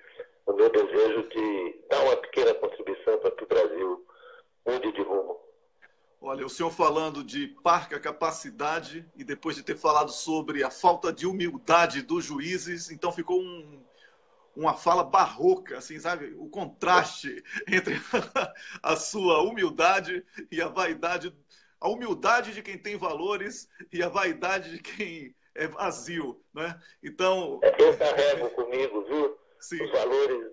o meu desejo de dar uma pequena contribuição para que o Brasil mude de rumo. Olha, o senhor falando de parca capacidade e depois de ter falado sobre a falta de humildade dos juízes, então ficou uma fala barroca, assim, sabe? O contraste entre a sua humildade e a vaidade, a humildade de quem tem valores e a vaidade de quem é vazio, né? Então... Eu carrego comigo, viu? Sim. Os valores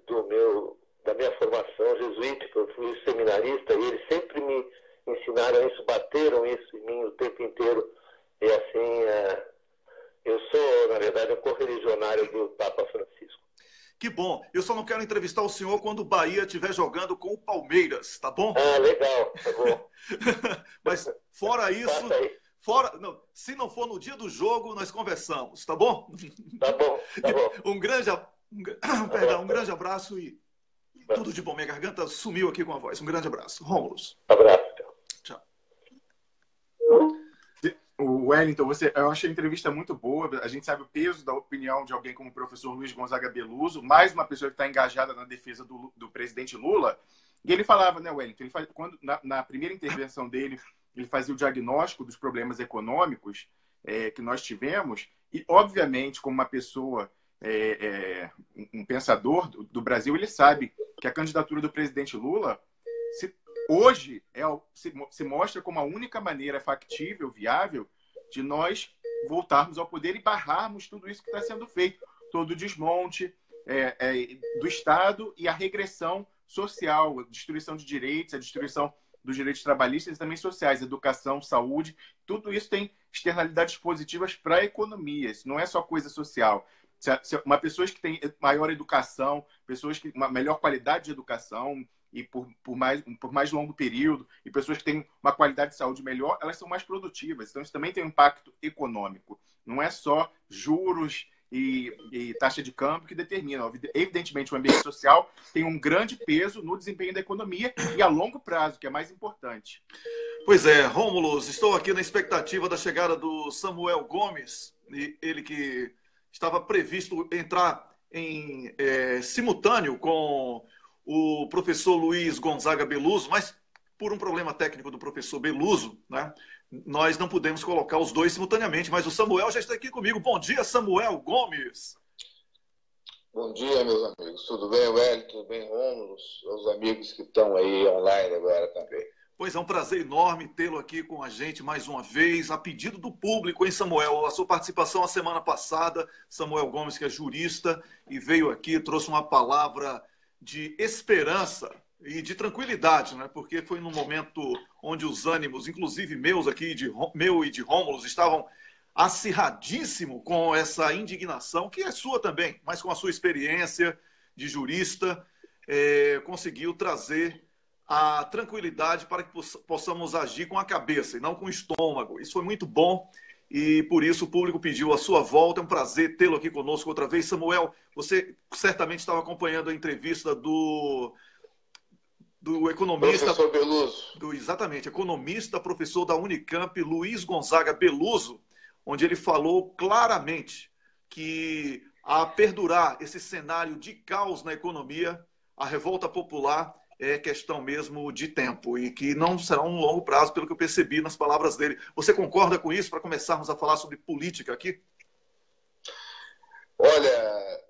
da minha formação jesuítica. Eu fui seminarista e eles sempre me ensinaram isso, bateram isso em mim o tempo inteiro. E assim, eu sou, na verdade, um correligionário do Papa Francisco. Que bom. Eu só não quero entrevistar o senhor quando o Bahia estiver jogando com o Palmeiras, tá bom? Ah, legal, tá bom. Mas fora isso, não, se não for no dia do jogo, nós conversamos, tá bom? Tá bom, tá bom. Um grande abraço e tudo de bom. Minha garganta sumiu aqui com a voz. Um grande abraço. Rômulos. Abraço. Tchau. O Wellington, eu achei a entrevista muito boa. A gente sabe o peso da opinião de alguém como o professor Luiz Gonzaga Beluso, mais uma pessoa que está engajada na defesa do presidente Lula. E ele falava, né, Wellington, na primeira intervenção dele, ele fazia o diagnóstico dos problemas econômicos que nós tivemos, e, obviamente, como uma pessoa, um pensador do Brasil, ele sabe que a candidatura do presidente Lula hoje se mostra como a única maneira factível, viável, de nós voltarmos ao poder e barrarmos tudo isso que está sendo feito, todo o desmonte do Estado e a regressão social, a destruição de direitos, a destruição dos direitos trabalhistas e também sociais, educação, saúde, tudo isso tem externalidades positivas para a economia, isso não é só coisa social. Pessoas que têm maior educação, pessoas que uma melhor qualidade de educação e por mais longo período, e pessoas que têm uma qualidade de saúde melhor, elas são mais produtivas. Então, isso também tem um impacto econômico. Não é só juros e taxa de câmbio que determinam. Evidentemente, o ambiente social tem um grande peso no desempenho da economia e a longo prazo, que é mais importante. Pois é, Rômulo, estou aqui na expectativa da chegada do Samuel Gomes, ele que estava previsto entrar em simultâneo com o professor Luiz Gonzaga Beluso, mas por um problema técnico do professor Beluso, né, nós não pudemos colocar os dois simultaneamente, mas o Samuel já está aqui comigo. Bom dia, Samuel Gomes. Bom dia, meus amigos. Tudo bem, Wellington? Tudo bem, Rômulo? Os amigos que estão aí online agora também. Pois é um prazer enorme tê-lo aqui com a gente mais uma vez, a pedido do público, hein, Samuel? A sua participação a semana passada, Samuel Gomes, que é jurista, e veio aqui, trouxe uma palavra de esperança e de tranquilidade, né? Porque foi num momento onde os ânimos, inclusive meus aqui, meu e de Rômulo, estavam acirradíssimo com essa indignação, que é sua também, mas com a sua experiência de jurista, conseguiu trazer a tranquilidade para que possamos agir com a cabeça e não com o estômago. Isso foi muito bom e por isso o público pediu a sua volta. É um prazer tê-lo aqui conosco outra vez. Samuel, você certamente estava acompanhando a entrevista do economista... Professor Beluso. Exatamente, economista, professor da Unicamp, Luiz Gonzaga Beluso, onde ele falou claramente que a perdurar esse cenário de caos na economia, a revolta popular é questão mesmo de tempo e que não será um longo prazo, pelo que eu percebi nas palavras dele. Você concorda com isso, para começarmos a falar sobre política aqui? Olha,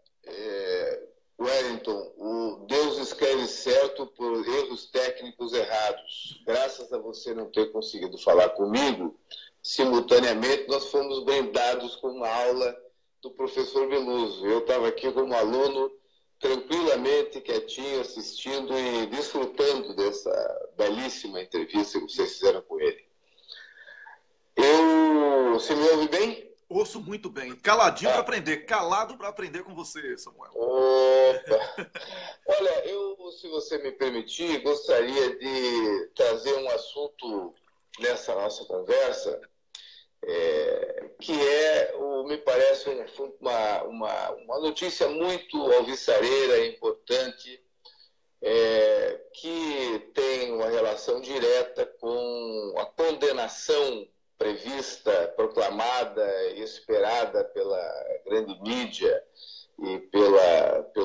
Wellington, o Deus escreve certo por erros técnicos errados. Graças a você não ter conseguido falar comigo, simultaneamente nós fomos brindados com uma aula do professor Beluso. Eu estava aqui como aluno, tranquilamente, quietinho, assistindo e desfrutando dessa belíssima entrevista que vocês fizeram com ele. Você me ouve bem? Ouço muito bem. Caladinho para aprender. Calado para aprender com você, Samuel. Opa! Olha, se você me permitir, gostaria de trazer um assunto nessa nossa conversa, que me parece uma notícia muito alvissareira e importante, que tem uma relação direta com a condenação prevista, proclamada e esperada pela grande mídia e pelos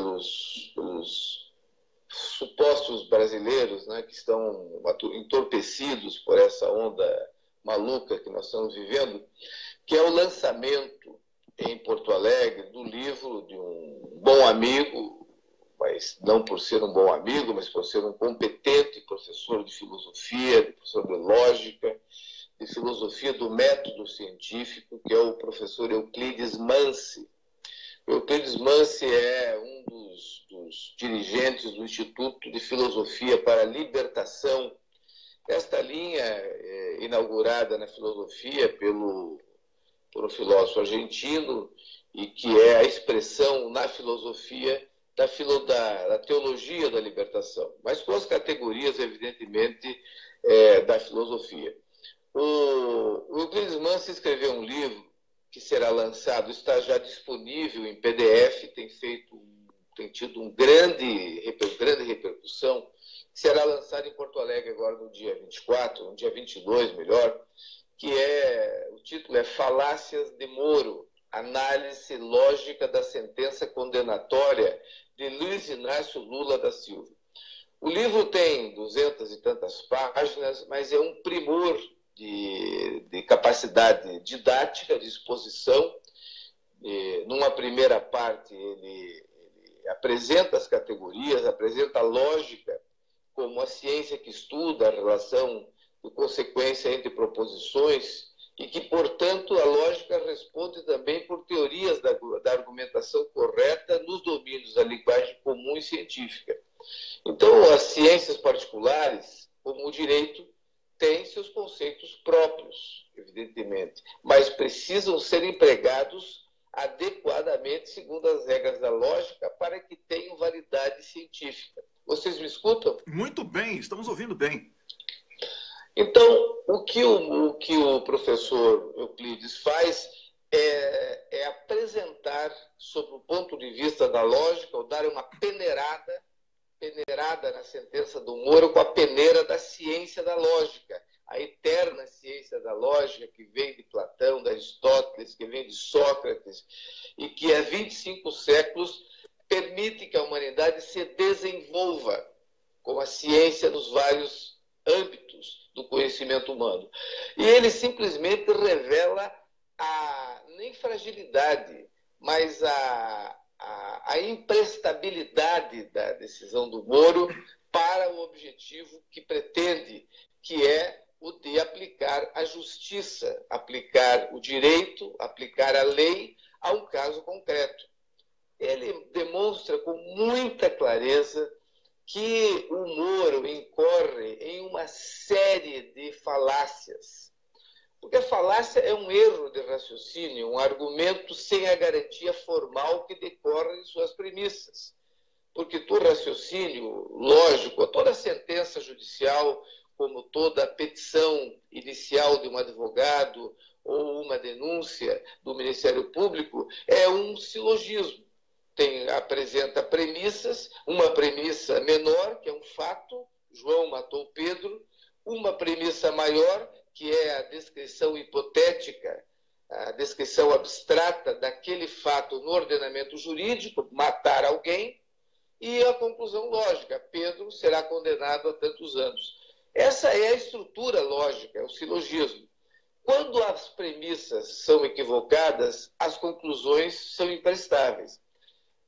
supostos brasileiros, né, que estão entorpecidos por essa onda maluca que nós estamos vivendo, que é o lançamento em Porto Alegre do livro de um bom amigo, mas não por ser um bom amigo, mas por ser um competente professor de filosofia, de professor de lógica, de filosofia do método científico, que é o professor Euclides Mansi. Euclides Mansi é um dos dirigentes do Instituto de Filosofia para a Libertação. Esta linha, inaugurada na filosofia por um filósofo argentino, e que é a expressão na filosofia da teologia da libertação, mas com as categorias, evidentemente, da filosofia. O Euclides Mansi escreveu um livro que será lançado, está já disponível em PDF, tem tido uma grande repercussão, que será lançado em Porto Alegre agora no dia 24, no dia 22, melhor, que o título é Falácias de Moro, Análise Lógica da Sentença Condenatória de Luiz Inácio Lula da Silva. O livro tem 200 e tantas páginas, mas é um primor de capacidade didática, de exposição. Numa primeira parte, ele apresenta as categorias, apresenta a lógica como a ciência que estuda a relação de consequência entre proposições e que, portanto, a lógica responde também por teorias da argumentação correta nos domínios da linguagem comum e científica. Então, as ciências particulares, como o direito, têm seus conceitos próprios, evidentemente, mas precisam ser empregados adequadamente segundo as regras da lógica para que tenham validade científica. Vocês me escutam? Muito bem, estamos ouvindo bem. Então, o que o professor Euclides faz é apresentar, sob o ponto de vista da lógica, ou dar uma peneirada na sentença do Moro com a peneira da ciência da lógica, a eterna ciência da lógica que vem de Platão, de Aristóteles, que vem de Sócrates, e que há 25 séculos permite que a humanidade se desenvolva como a ciência nos vários âmbitos do conhecimento humano. E ele simplesmente revela nem fragilidade, mas a imprestabilidade da decisão do Moro para o objetivo que pretende, que é o de aplicar a justiça, aplicar o direito, aplicar a lei a um caso concreto. Ele demonstra com muita clareza que o Moro incorre em uma série de falácias. Porque a falácia é um erro de raciocínio, um argumento sem a garantia formal que decorre de suas premissas. Porque todo raciocínio lógico, toda sentença judicial, como toda petição inicial de um advogado ou uma denúncia do Ministério Público, é um silogismo. Apresenta premissas, uma premissa menor, que é um fato, João matou Pedro, uma premissa maior, que é a descrição hipotética, a descrição abstrata daquele fato no ordenamento jurídico, matar alguém, e a conclusão lógica, Pedro será condenado a tantos anos. Essa é a estrutura lógica, é o silogismo. Quando as premissas são equivocadas, as conclusões são imprestáveis.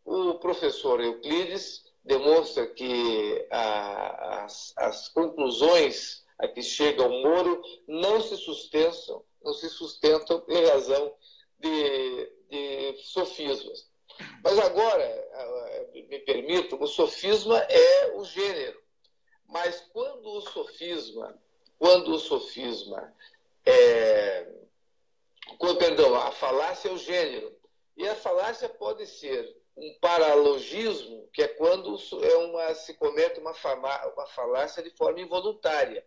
O professor Euclides demonstra que as conclusões a que chega o Moro não se sustentam em razão de sofismas. Mas agora, me permitam, o sofisma é o gênero. Mas a falácia é o gênero. E a falácia pode ser um paralogismo, que é quando se comete uma falácia de forma involuntária.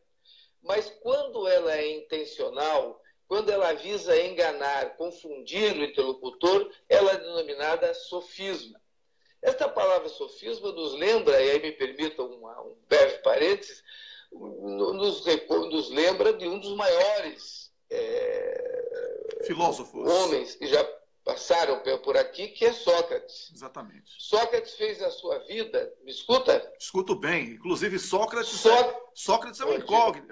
Mas quando ela é intencional, quando ela visa enganar, confundir o interlocutor, ela é denominada sofisma. Esta palavra sofisma nos lembra, e aí me permitam um breve parênteses, nos lembra de um dos maiores filósofos, homens que já passaram por aqui, que é Sócrates. Exatamente. Sócrates fez a sua vida... Me escuta? Escuto bem. Inclusive, Sócrates é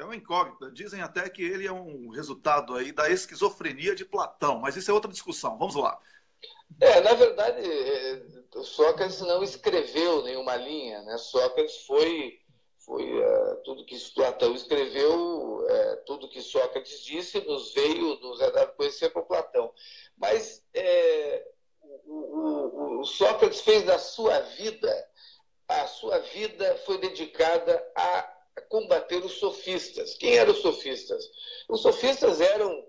um incógnito. Dizem até que ele é um resultado aí da esquizofrenia de Platão, mas isso é outra discussão. Vamos lá. Na verdade, Sócrates não escreveu nenhuma linha, né? Sócrates foi tudo que Platão escreveu, tudo que Sócrates disse nos é dado a conhecer por Platão. Mas o Sócrates fez da sua vida, a sua vida foi dedicada a combater os sofistas. Quem eram os sofistas? Os sofistas eram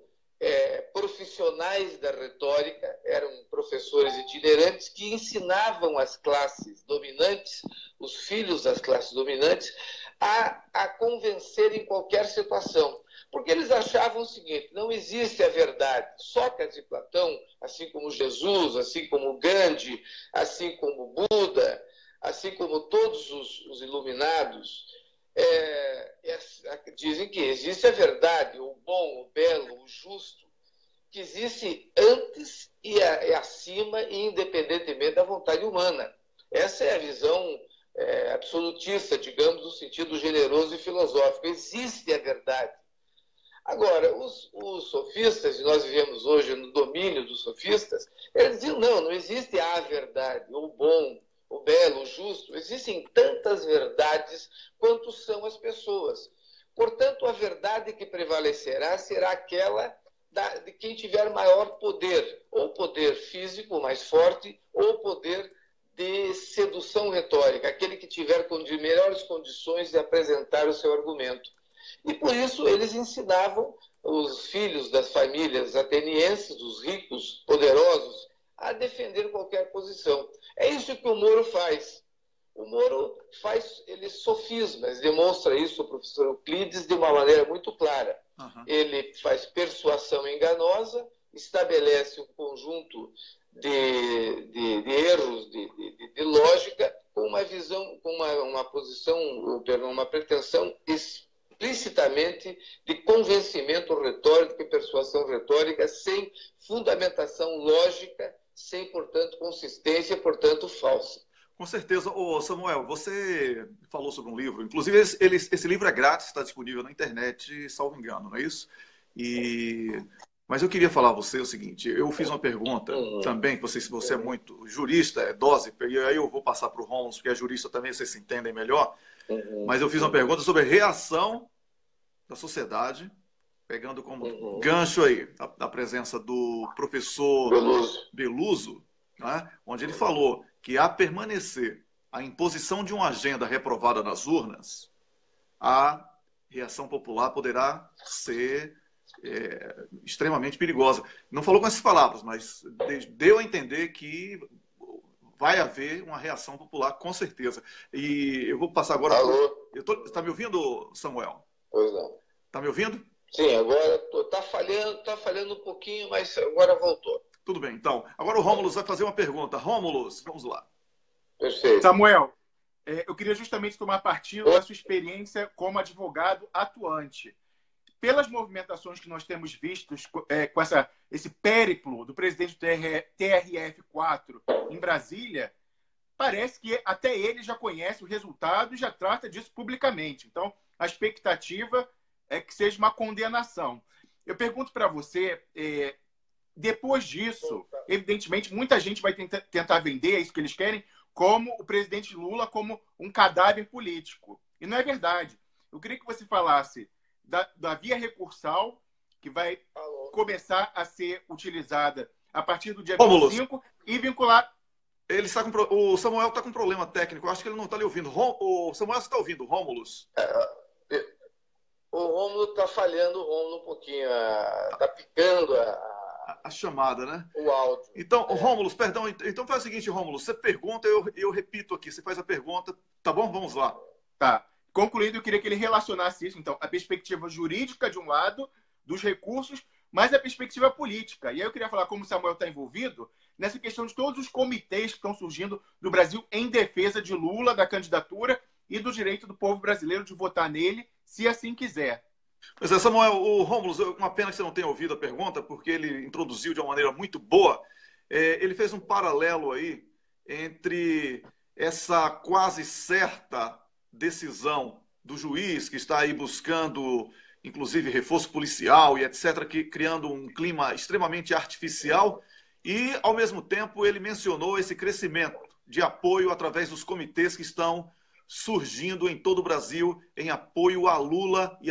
profissionais da retórica, eram professores itinerantes que ensinavam as classes dominantes, os filhos das classes dominantes, a convencer em qualquer situação. Porque eles achavam o seguinte: não existe a verdade. Sócrates e Platão, assim como Jesus, assim como Gandhi, assim como Buda, assim como todos os iluminados, dizem que existe a verdade, o bom, o belo, o justo, que existe antes e acima e independentemente da vontade humana. Essa é a visão absolutista, digamos, no sentido generoso e filosófico. Existe a verdade. Agora, os sofistas, e nós vivemos hoje no domínio dos sofistas, eles diziam: não existe a verdade, o bom, o belo, o justo. Existem tantas verdades quanto são as pessoas. Portanto, a verdade que prevalecerá será aquela de quem tiver maior poder, ou poder físico mais forte, ou poder de sedução retórica, aquele que tiver melhores condições de apresentar o seu argumento. E por isso eles ensinavam os filhos das famílias atenienses, os ricos, poderosos, a defender qualquer posição. É isso que o Moro faz. O Moro faz, ele sofisma, ele demonstra isso ao professor Euclides de uma maneira muito clara. Uhum. Ele faz persuasão enganosa, estabelece um conjunto de erros de lógica com uma visão, com uma posição, uma pretensão explicitamente de convencimento retórico e persuasão retórica sem fundamentação lógica, sem, portanto, consistência, portanto, falsa. Com certeza. Ô, Samuel, você falou sobre um livro, inclusive esse livro é grátis, está disponível na internet, salvo engano, não é isso? Mas eu queria falar a você o seguinte, eu fiz uma pergunta também, que você é muito jurista, é dose, e aí eu vou passar para o Rômulo, porque é jurista também, vocês se entendem melhor, mas eu fiz uma pergunta sobre a reação da sociedade, pegando como gancho aí a presença do professor Beluso, né, onde ele falou que, a permanecer a imposição de uma agenda reprovada nas urnas, a reação popular poderá ser extremamente perigosa. Não falou com essas palavras, mas deu a entender que vai haver uma reação popular, com certeza. E eu vou passar agora... Alô? Está me ouvindo, Samuel? Pois não. Está me ouvindo? Sim, agora está falhando um pouquinho, mas agora voltou. Tudo bem, então. Agora o Rômulo vai fazer uma pergunta. Rômulo, vamos lá. Perfeito. Samuel, eu queria justamente tomar partido da sua experiência como advogado atuante. Pelas movimentações que nós temos vistos com esse périplo do presidente do TRF4 em Brasília, parece que até ele já conhece o resultado e já trata disso publicamente. Então, a expectativa é que seja uma condenação. Eu pergunto para você, depois disso, evidentemente, muita gente vai tentar vender, é isso que eles querem, como o presidente Lula como um cadáver político. E não é verdade. Eu queria que você falasse da via recursal, que vai começar a ser utilizada a partir do dia 25 e vincular... O Samuel está com um problema técnico. Eu acho que ele não está lhe ouvindo. O Samuel, você está ouvindo? Rômulus? O Rômulo está falhando um pouquinho. Está picando a chamada, né? O áudio. Então, Rômulus, perdão. Então faz o seguinte, Rômulus. Você pergunta, eu repito aqui. Você faz a pergunta. Tá bom? Vamos lá. Tá. Concluindo, eu queria que ele relacionasse isso, então, a perspectiva jurídica de um lado, dos recursos, mas a perspectiva política. E aí eu queria falar como o Samuel está envolvido nessa questão de todos os comitês que estão surgindo do Brasil em defesa de Lula, da candidatura e do direito do povo brasileiro de votar nele, se assim quiser. Pois é, Samuel, o Rômulo, uma pena que você não tenha ouvido a pergunta, porque ele introduziu de uma maneira muito boa. Ele fez um paralelo aí entre essa quase certa decisão do juiz que está aí buscando, inclusive, reforço policial e etc., criando um clima extremamente artificial, e, ao mesmo tempo, ele mencionou esse crescimento de apoio através dos comitês que estão surgindo em todo o Brasil em apoio a Lula e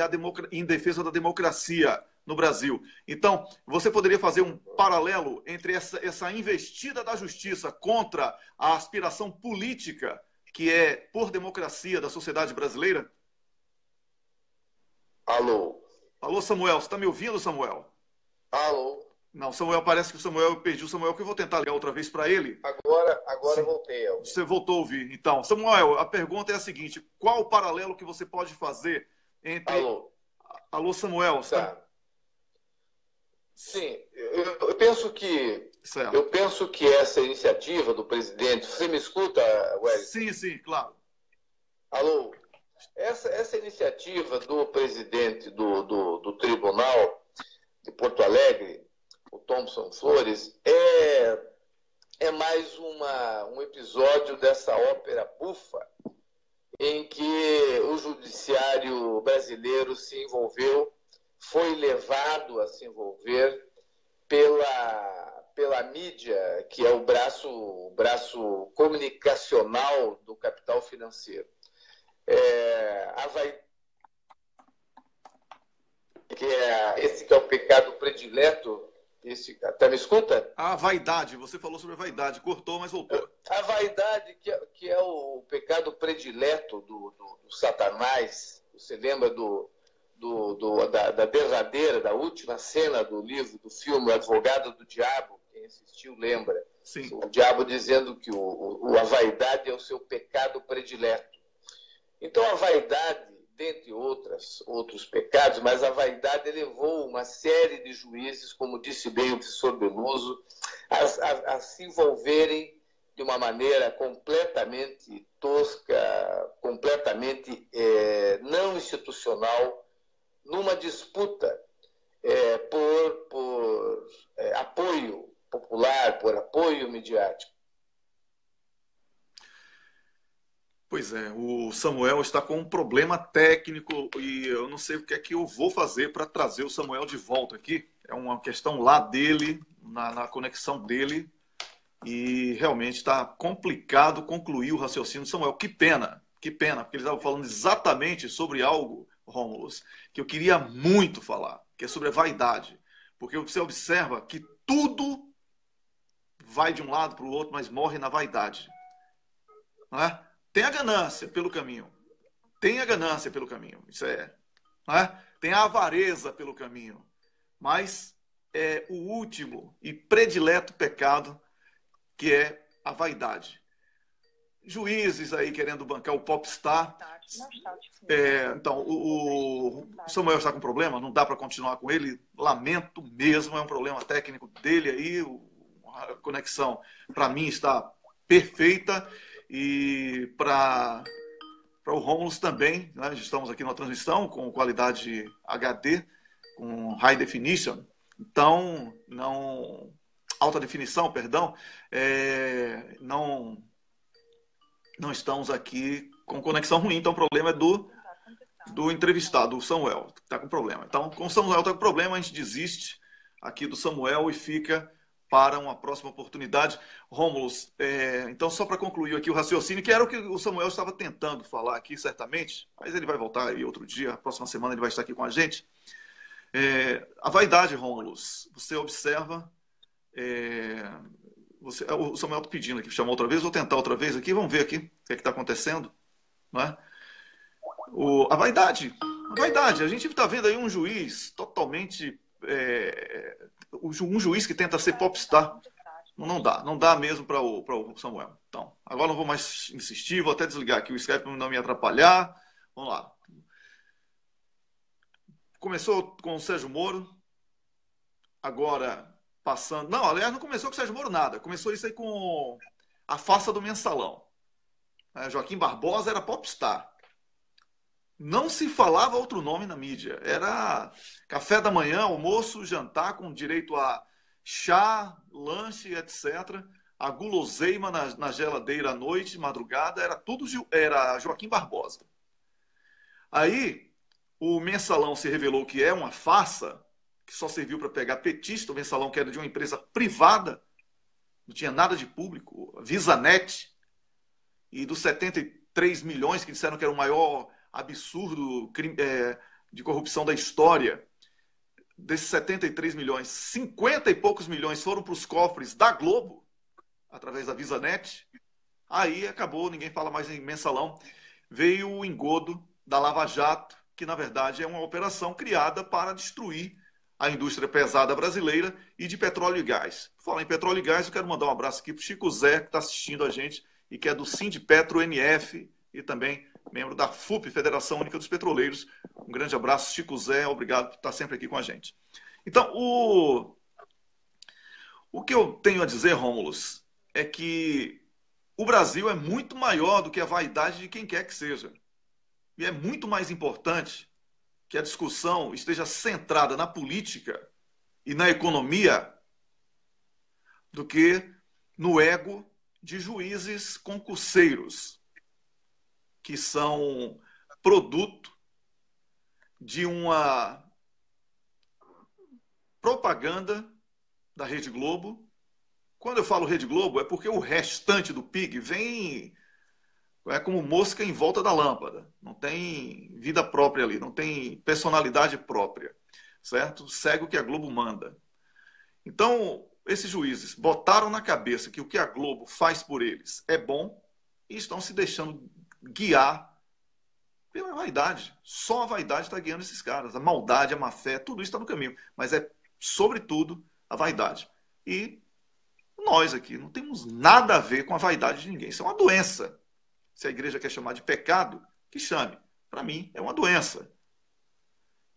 em defesa da democracia no Brasil. Então, você poderia fazer um paralelo entre essa investida da justiça contra a aspiração política que é por democracia da sociedade brasileira? Alô? Alô, Samuel. Você está me ouvindo, Samuel? Alô? Não, Samuel, parece que eu perdi o Samuel, que eu vou tentar ligar outra vez para ele. Agora voltei. Você voltou a ouvir. Então, Samuel, a pergunta é a seguinte: qual o paralelo que você pode fazer entre... Alô, Samuel. Tá. Sim, eu penso que... Certo. Eu penso que essa iniciativa do presidente... Você me escuta, Wellington? Sim, claro. Alô? Essa iniciativa do presidente do Tribunal de Porto Alegre, o Thomson Flores, é mais um episódio dessa ópera bufa em que o judiciário brasileiro se envolveu, foi levado a se envolver pela mídia, que é o braço comunicacional do capital financeiro. esse que é o pecado predileto. Até me escuta? A vaidade, você falou sobre a vaidade, cortou, mas voltou. A vaidade, que é o pecado predileto do Satanás. Você lembra da derradeira, da última cena do livro, do filme O Advogado do Diabo? Quem assistiu lembra. Sim. O diabo dizendo que a vaidade é o seu pecado predileto. Então a vaidade, dentre outros pecados, mas a vaidade levou uma série de juízes, como disse bem o professor Beluso, a se envolverem de uma maneira completamente tosca, completamente não institucional, numa disputa por apoio popular, por apoio midiático. Pois é, o Samuel está com um problema técnico e eu não sei o que é que eu vou fazer para trazer o Samuel de volta aqui. É uma questão lá dele, na conexão dele, e realmente está complicado concluir o raciocínio do Samuel. Que pena, porque ele estava falando exatamente sobre algo, Rômulus, que eu queria muito falar, que é sobre a vaidade. Porque você observa que tudo vai de um lado para o outro, mas morre na vaidade. Não é? Tem a ganância pelo caminho. Isso é. Não é? Tem a avareza pelo caminho. Mas é o último e predileto pecado, que é a vaidade. Juízes aí querendo bancar o popstar. Então, o Samuel está com problema, não dá para continuar com ele. Lamento mesmo, é um problema técnico dele aí. A conexão, para mim, está perfeita. E para o Rômulus também, né? Estamos aqui numa transmissão com qualidade HD, com high definition. Então, alta definição, perdão, não estamos aqui com conexão ruim. Então, o problema é do entrevistado, do Samuel, que está com problema. Então, com o Samuel está com problema, a gente desiste aqui do Samuel e fica para uma próxima oportunidade. Rômulus, então, só para concluir aqui o raciocínio, que era o que o Samuel estava tentando falar aqui, certamente, mas ele vai voltar aí outro dia, a próxima semana ele vai estar aqui com a gente. A vaidade, Rômulus, você observa... o Samuel está pedindo aqui, chamou outra vez, vou tentar outra vez aqui, vamos ver aqui o que está acontecendo. Não é? A vaidade, a gente está vendo aí um juiz totalmente... um juiz que tenta ser popstar. Não dá mesmo para o Samuel. Então, agora não vou mais insistir, vou até desligar aqui o Skype para não me atrapalhar. Vamos lá. Começou com o Sérgio Moro, agora passando... Não, aliás, não começou com o Sérgio Moro nada. Começou isso aí com a farsa do mensalão. Joaquim Barbosa era popstar. Não se falava outro nome na mídia. Era café da manhã, almoço, jantar, com direito a chá, lanche, etc. A guloseima na geladeira à noite, madrugada, era Joaquim Barbosa. Aí, o mensalão se revelou que é uma farsa, que só serviu para pegar petista, o mensalão que era de uma empresa privada, não tinha nada de público, a VisaNet, e dos 73 milhões que disseram que era o maior absurdo de corrupção da história, desses 73 milhões, 50 e poucos milhões foram para os cofres da Globo, através da VisaNet. Aí acabou, ninguém fala mais em mensalão. Veio o engodo da Lava Jato, que na verdade é uma operação criada para destruir a indústria pesada brasileira e de petróleo e gás. Por falar em petróleo e gás, eu quero mandar um abraço aqui para o Chico Zé, que está assistindo a gente e que é do Sindipetro NF e também membro da FUP, Federação Única dos Petroleiros. Um grande abraço, Chico Zé, obrigado por estar sempre aqui com a gente. Então, o que eu tenho a dizer, Rômulus, é que o Brasil é muito maior do que a vaidade de quem quer que seja. E é muito mais importante que a discussão esteja centrada na política e na economia do que no ego de juízes concurseiros, que são produto de uma propaganda da Rede Globo. Quando eu falo Rede Globo, é porque o restante do PIG vem como mosca em volta da lâmpada. Não tem vida própria ali, não tem personalidade própria. certo? Segue o que a Globo manda. Então, esses juízes botaram na cabeça que o que a Globo faz por eles é bom e estão se deixando guiar pela vaidade. Só a vaidade está guiando esses caras. A maldade, a má-fé, tudo isso está no caminho. Mas é, sobretudo, a vaidade. E nós aqui não temos nada a ver com a vaidade de ninguém. Isso é uma doença. Se a igreja quer chamar de pecado, que chame. Para mim, é uma doença.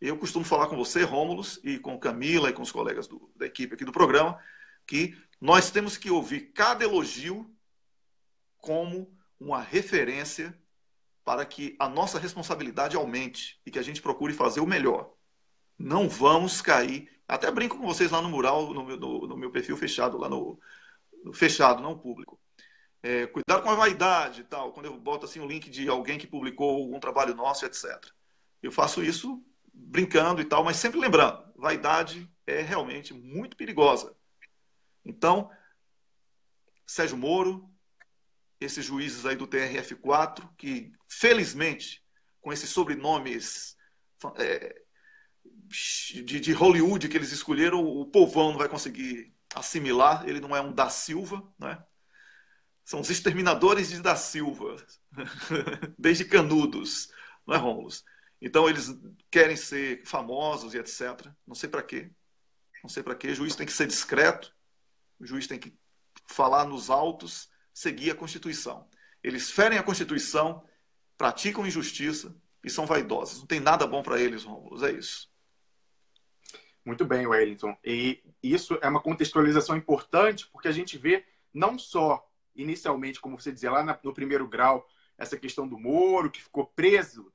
Eu costumo falar com você, Rômulus, e com Camila e com os colegas da equipe aqui do programa, que nós temos que ouvir cada elogio como uma referência para que a nossa responsabilidade aumente e que a gente procure fazer o melhor. Não vamos cair. Até brinco com vocês lá no mural, no meu perfil fechado, lá no fechado, não público. Cuidado com a vaidade e tal, quando eu boto assim o link de alguém que publicou algum trabalho nosso, etc. Eu faço isso brincando e tal, mas sempre lembrando, vaidade é realmente muito perigosa. Então, Sérgio Moro, esses juízes aí do TRF4, que felizmente, com esses sobrenomes de Hollywood que eles escolheram, o povão não vai conseguir assimilar, ele não é um da Silva, né? São os exterminadores de da Silva, desde Canudos, não é, Rômulus? Então eles querem ser famosos e etc. Não sei para quê. Não sei para quê. O juiz tem que ser discreto, o juiz tem que falar nos autos, seguir a Constituição. Eles ferem a Constituição, praticam injustiça e são vaidosos. Não tem nada bom para eles, Rômulus, é isso. Muito bem, Wellington. E isso é uma contextualização importante, porque a gente vê não só, inicialmente, como você dizia, lá no primeiro grau, essa questão do Moro, que ficou preso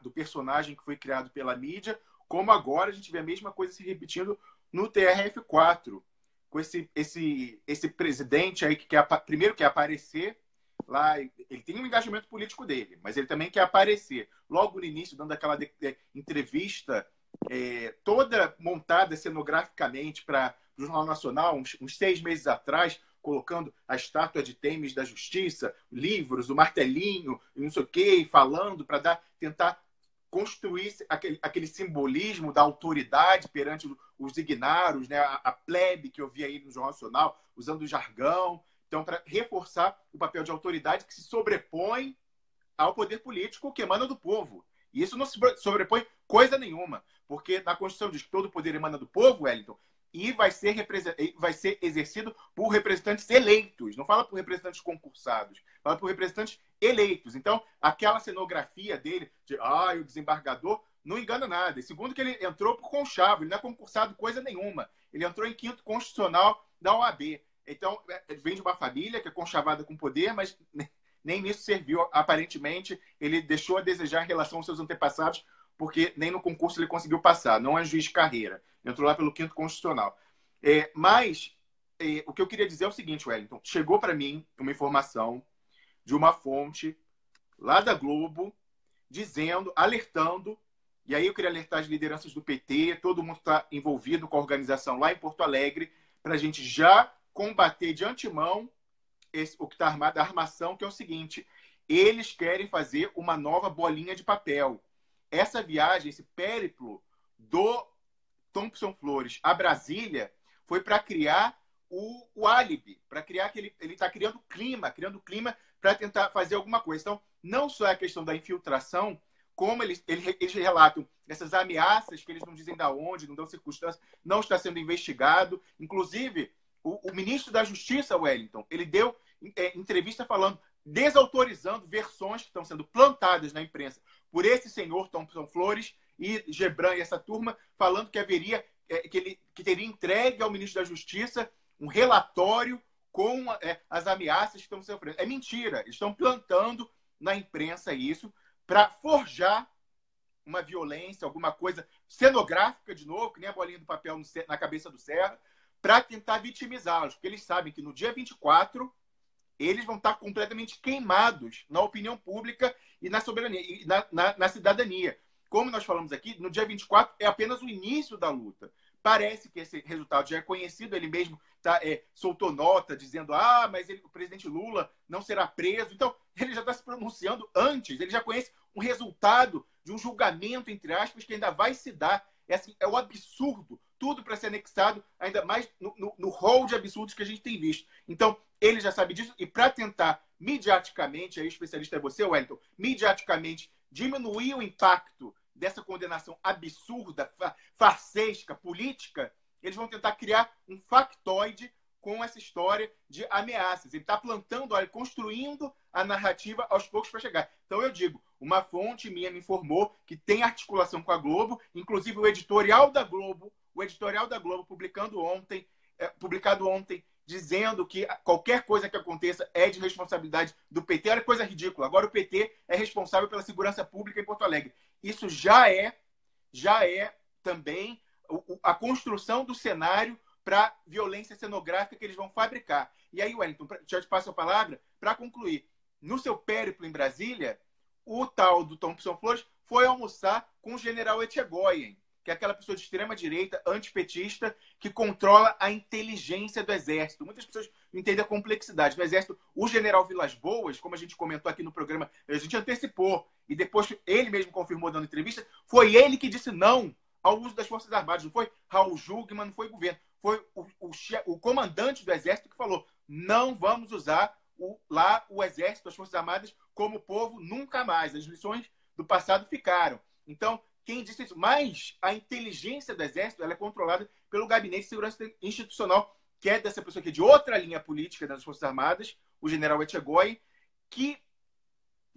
do personagem que foi criado pela mídia, como agora a gente vê a mesma coisa se repetindo no TRF4, com esse presidente aí que primeiro quer aparecer lá, ele tem um engajamento político dele, mas ele também quer aparecer. Logo no início, dando aquela entrevista toda montada cenograficamente para o Jornal Nacional, uns 6 meses atrás, colocando a estátua de Têmis da Justiça, livros, o martelinho, não sei o quê, falando para tentar construir aquele simbolismo da autoridade perante os dignários, né? A plebe que eu vi aí no Jornal Nacional, usando o jargão. Então, para reforçar o papel de autoridade que se sobrepõe ao poder político que emana do povo. E isso não se sobrepõe coisa nenhuma, porque na Constituição diz que todo poder emana do povo, Wellington, e vai ser exercido por representantes eleitos. Não fala por representantes concursados, fala por representantes eleitos. Então, aquela cenografia dele de o desembargador não engana nada. E segundo que ele entrou por conchavo, ele não é concursado coisa nenhuma. Ele entrou em 5º constitucional da OAB. Então, vem de uma família que é conchavada com poder, mas nem nisso serviu. Aparentemente, ele deixou a desejar em relação aos seus antepassados, porque nem no concurso ele conseguiu passar. Não é juiz de carreira. Entrou lá pelo 5º constitucional. Mas o que eu queria dizer é o seguinte, Wellington. Chegou para mim uma informação de uma fonte lá da Globo, dizendo, alertando, e aí eu queria alertar as lideranças do PT, todo mundo está envolvido com a organização lá em Porto Alegre, para a gente já combater de antemão o que está armado, a armação, que é o seguinte: eles querem fazer uma nova bolinha de papel. Essa viagem, esse périplo do Thompson Flores a Brasília foi para criar o álibi, para criar ele está criando clima para tentar fazer alguma coisa. Então, não só é a questão da infiltração, como eles relatam essas ameaças que eles não dizem da onde, não dão circunstâncias, não está sendo investigado. Inclusive, o ministro da Justiça, Wellington, ele deu entrevista falando, desautorizando versões que estão sendo plantadas na imprensa por esse senhor Thompson Flores e Gebran e essa turma, falando que haveria, que teria entregue ao ministro da Justiça um relatório com as ameaças que estão sofrendo. É mentira. Eles estão plantando na imprensa isso para forjar uma violência, alguma coisa cenográfica, de novo, que nem a bolinha do papel na cabeça do Serra, para tentar vitimizá-los. Porque eles sabem que no dia 24 eles vão estar completamente queimados na opinião pública e na soberania, e na cidadania. Como nós falamos aqui, no dia 24 é apenas o início da luta. Parece que esse resultado já é conhecido, ele mesmo soltou nota dizendo mas o presidente Lula não será preso. Então, ele já está se pronunciando antes, ele já conhece um resultado de um julgamento, entre aspas, que ainda vai se dar assim, é o absurdo, tudo para ser anexado, ainda mais no rol de absurdos que a gente tem visto. Então, ele já sabe disso, e para tentar midiaticamente, aí o especialista é você, Wellington, midiaticamente diminuir o impacto dessa condenação absurda, farsesca, política, eles vão tentar criar um factoide com essa história de ameaças. Ele está plantando, olha, construindo a narrativa aos poucos para chegar. Então eu digo, uma fonte minha me informou que tem articulação com a Globo, inclusive o editorial da Globo publicado ontem, dizendo que qualquer coisa que aconteça é de responsabilidade do PT. Olha que coisa ridícula. Agora o PT é responsável pela segurança pública em Porto Alegre. Isso já é também a construção do cenário para violência cenográfica que eles vão fabricar. E aí, Wellington, já te passo a palavra para concluir. No seu périplo em Brasília, o tal do Thompson Flores foi almoçar com o general Etchegoyen, que é aquela pessoa de extrema-direita, antipetista, que controla a inteligência do Exército. Muitas pessoas não entendem a complexidade do Exército. O general Vilas Boas, como a gente comentou aqui no programa, a gente antecipou, e depois ele mesmo confirmou dando entrevista, foi ele que disse não ao uso das Forças Armadas. Não foi Raul Jungmann, não foi o governo. Foi o comandante do Exército que falou: não vamos usar o Exército, as Forças Armadas, como povo nunca mais. As lições do passado ficaram. Então, quem disse isso? Mas a inteligência do Exército ela é controlada pelo Gabinete de Segurança Institucional, que é dessa pessoa que é de outra linha política das Forças Armadas, o general Etchegoyen, que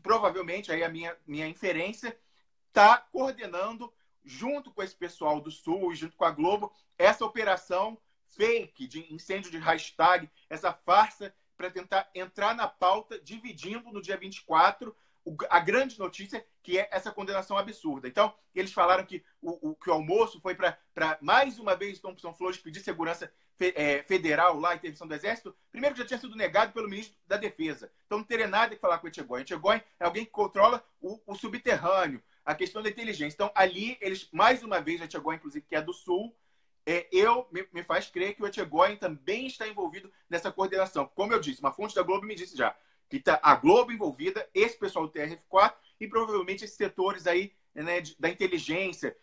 provavelmente, aí a minha inferência, está coordenando, junto com esse pessoal do Sul e junto com a Globo, essa operação fake de incêndio de hashtag, essa farsa para tentar entrar na pauta, dividindo no dia 24 a grande notícia, que é essa condenação absurda. Então, eles falaram que o almoço foi para, mais uma vez, Thompson Flores pedir segurança federal lá, intervenção do Exército. Primeiro, que já tinha sido negado pelo ministro da Defesa. Então, não teria nada que falar com o Etchegoyen. Etchegoyen é alguém que controla o subterrâneo, a questão da inteligência. Então, ali, eles, mais uma vez, o Etchegoyen, inclusive, que é do Sul, me faz crer que o Etchegoyen também está envolvido nessa coordenação. Como eu disse, uma fonte da Globo me disse já que está a Globo envolvida, esse pessoal do TRF4 e provavelmente esses setores aí, né, da inteligência,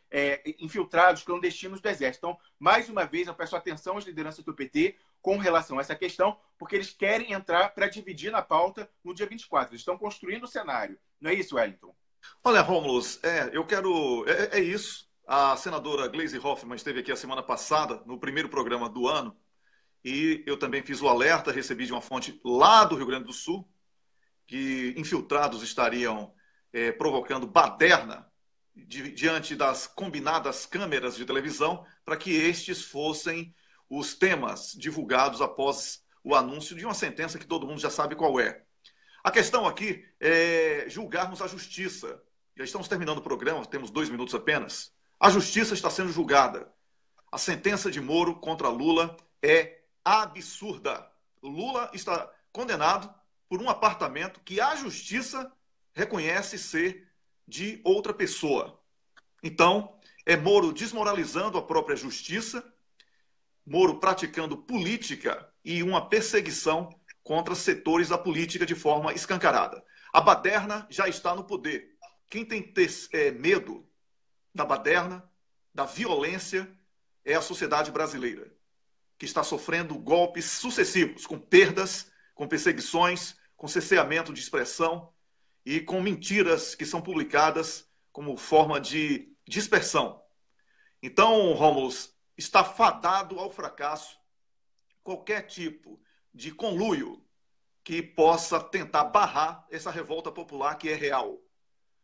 infiltrados, clandestinos do Exército. Então, mais uma vez, eu peço atenção às lideranças do PT com relação a essa questão, porque eles querem entrar para dividir na pauta no dia 24. Eles estão construindo o cenário. Não é isso, Wellington? Olha, Rômulus, eu quero... É isso. A senadora Gleisi Hoffmann esteve aqui a semana passada, no primeiro programa do ano, e eu também fiz o alerta, recebi de uma fonte lá do Rio Grande do Sul, que infiltrados estariam provocando baderna diante das combinadas câmeras de televisão para que estes fossem os temas divulgados após o anúncio de uma sentença que todo mundo já sabe qual é. A questão aqui é julgarmos a justiça. Já estamos terminando o programa, temos 2 minutos apenas. A justiça está sendo julgada. A sentença de Moro contra Lula é absurda. Lula está condenado por um apartamento que a justiça reconhece ser de outra pessoa. Então, é Moro desmoralizando a própria justiça, Moro praticando política e uma perseguição contra setores da política de forma escancarada. A baderna já está no poder. Quem tem que ter medo da baderna, da violência, é a sociedade brasileira, que está sofrendo golpes sucessivos, com perdas, com perseguições, com cerceamento de expressão e com mentiras que são publicadas como forma de dispersão. Então, Rômulus, está fadado ao fracasso qualquer tipo de conluio que possa tentar barrar essa revolta popular que é real.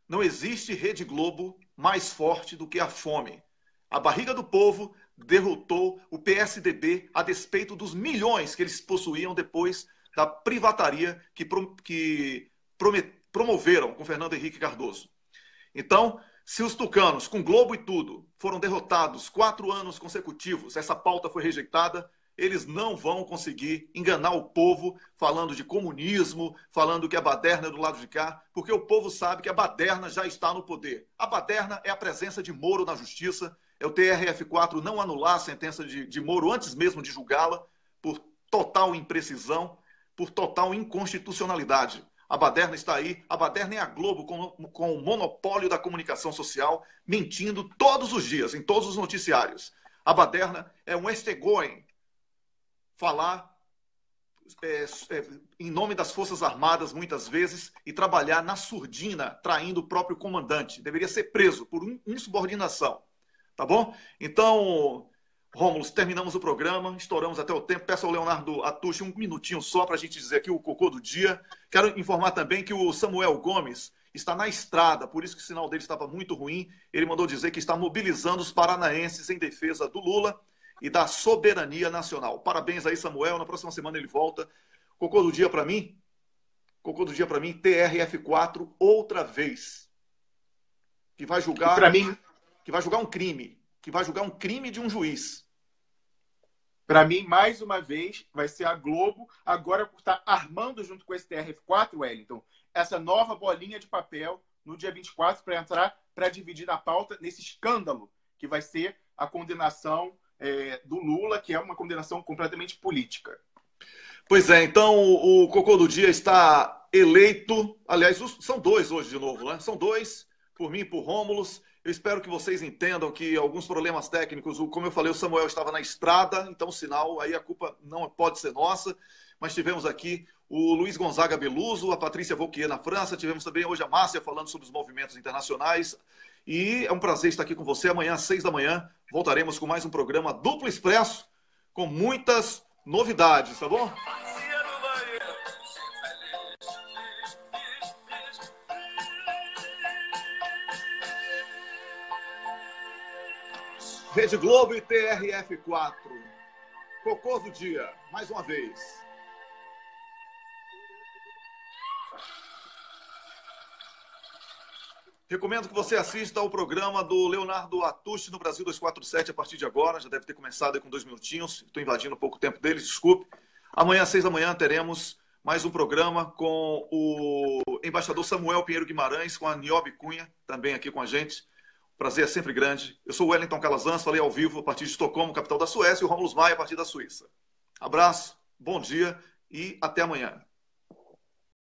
Não existe Rede Globo mais forte do que a fome. A barriga do povo derrotou o PSDB a despeito dos milhões que eles possuíam depois da privataria que promoveram com Fernando Henrique Cardoso. Então, se os tucanos, com Globo e tudo, foram derrotados 4 anos consecutivos, essa pauta foi rejeitada, eles não vão conseguir enganar o povo falando de comunismo, falando que a baderna é do lado de cá, porque o povo sabe que a baderna já está no poder. A baderna é a presença de Moro na justiça, é o TRF4 não anular a sentença de Moro antes mesmo de julgá-la por total imprecisão, por total inconstitucionalidade. A baderna está aí. A baderna é a Globo com o monopólio da comunicação social, mentindo todos os dias, em todos os noticiários. A baderna é um estegõe falar em nome das Forças Armadas, muitas vezes, e trabalhar na surdina, traindo o próprio comandante. Deveria ser preso por insubordinação. Tá bom? Então, Rômulo, terminamos o programa, estouramos até o tempo. Peço ao Leonardo Atush um minutinho só para a gente dizer aqui o cocô do dia. Quero informar também que o Samuel Gomes está na estrada, por isso que o sinal dele estava muito ruim. Ele mandou dizer que está mobilizando os paranaenses em defesa do Lula e da soberania nacional. Parabéns aí, Samuel. Na próxima semana ele volta. Cocô do dia para mim? Cocô do dia para mim, TRF4 outra vez. Que vai julgar... Para mim... que vai julgar um crime. Que vai julgar um crime de um juiz. Para mim, mais uma vez, vai ser a Globo, agora por estar armando junto com esse TRF4, Wellington, essa nova bolinha de papel no dia 24 para entrar, para dividir a pauta nesse escândalo, que vai ser a condenação do Lula, que é uma condenação completamente política. Pois é, então o cocô do dia está eleito. Aliás, são dois hoje de novo, né? São dois, por mim e por Rômulos. Eu espero que vocês entendam que alguns problemas técnicos, como eu falei, o Samuel estava na estrada, então o sinal, aí a culpa não pode ser nossa, mas tivemos aqui o Luiz Gonzaga Beluso, a Patrícia Vauquier na França, tivemos também hoje a Márcia falando sobre os movimentos internacionais, e é um prazer estar aqui com você. Amanhã às 6 da manhã voltaremos com mais um programa Duplo Expresso, com muitas novidades, tá bom? Rede Globo e TRF4. Cocô do dia, mais uma vez. Recomendo que você assista ao programa do Leonardo Atush no Brasil 247 a partir de agora. Já deve ter começado aí com 2 minutinhos. Estou invadindo um pouco o tempo deles, desculpe. Amanhã às 6 da manhã teremos mais um programa com o embaixador Samuel Pinheiro Guimarães, com a Niobe Cunha, também aqui com a gente. O prazer é sempre grande. Eu sou o Wellington Calazans, falei ao vivo a partir de Estocolmo, capital da Suécia, e o Rômulo Maia a partir da Suíça. Abraço, bom dia e até amanhã.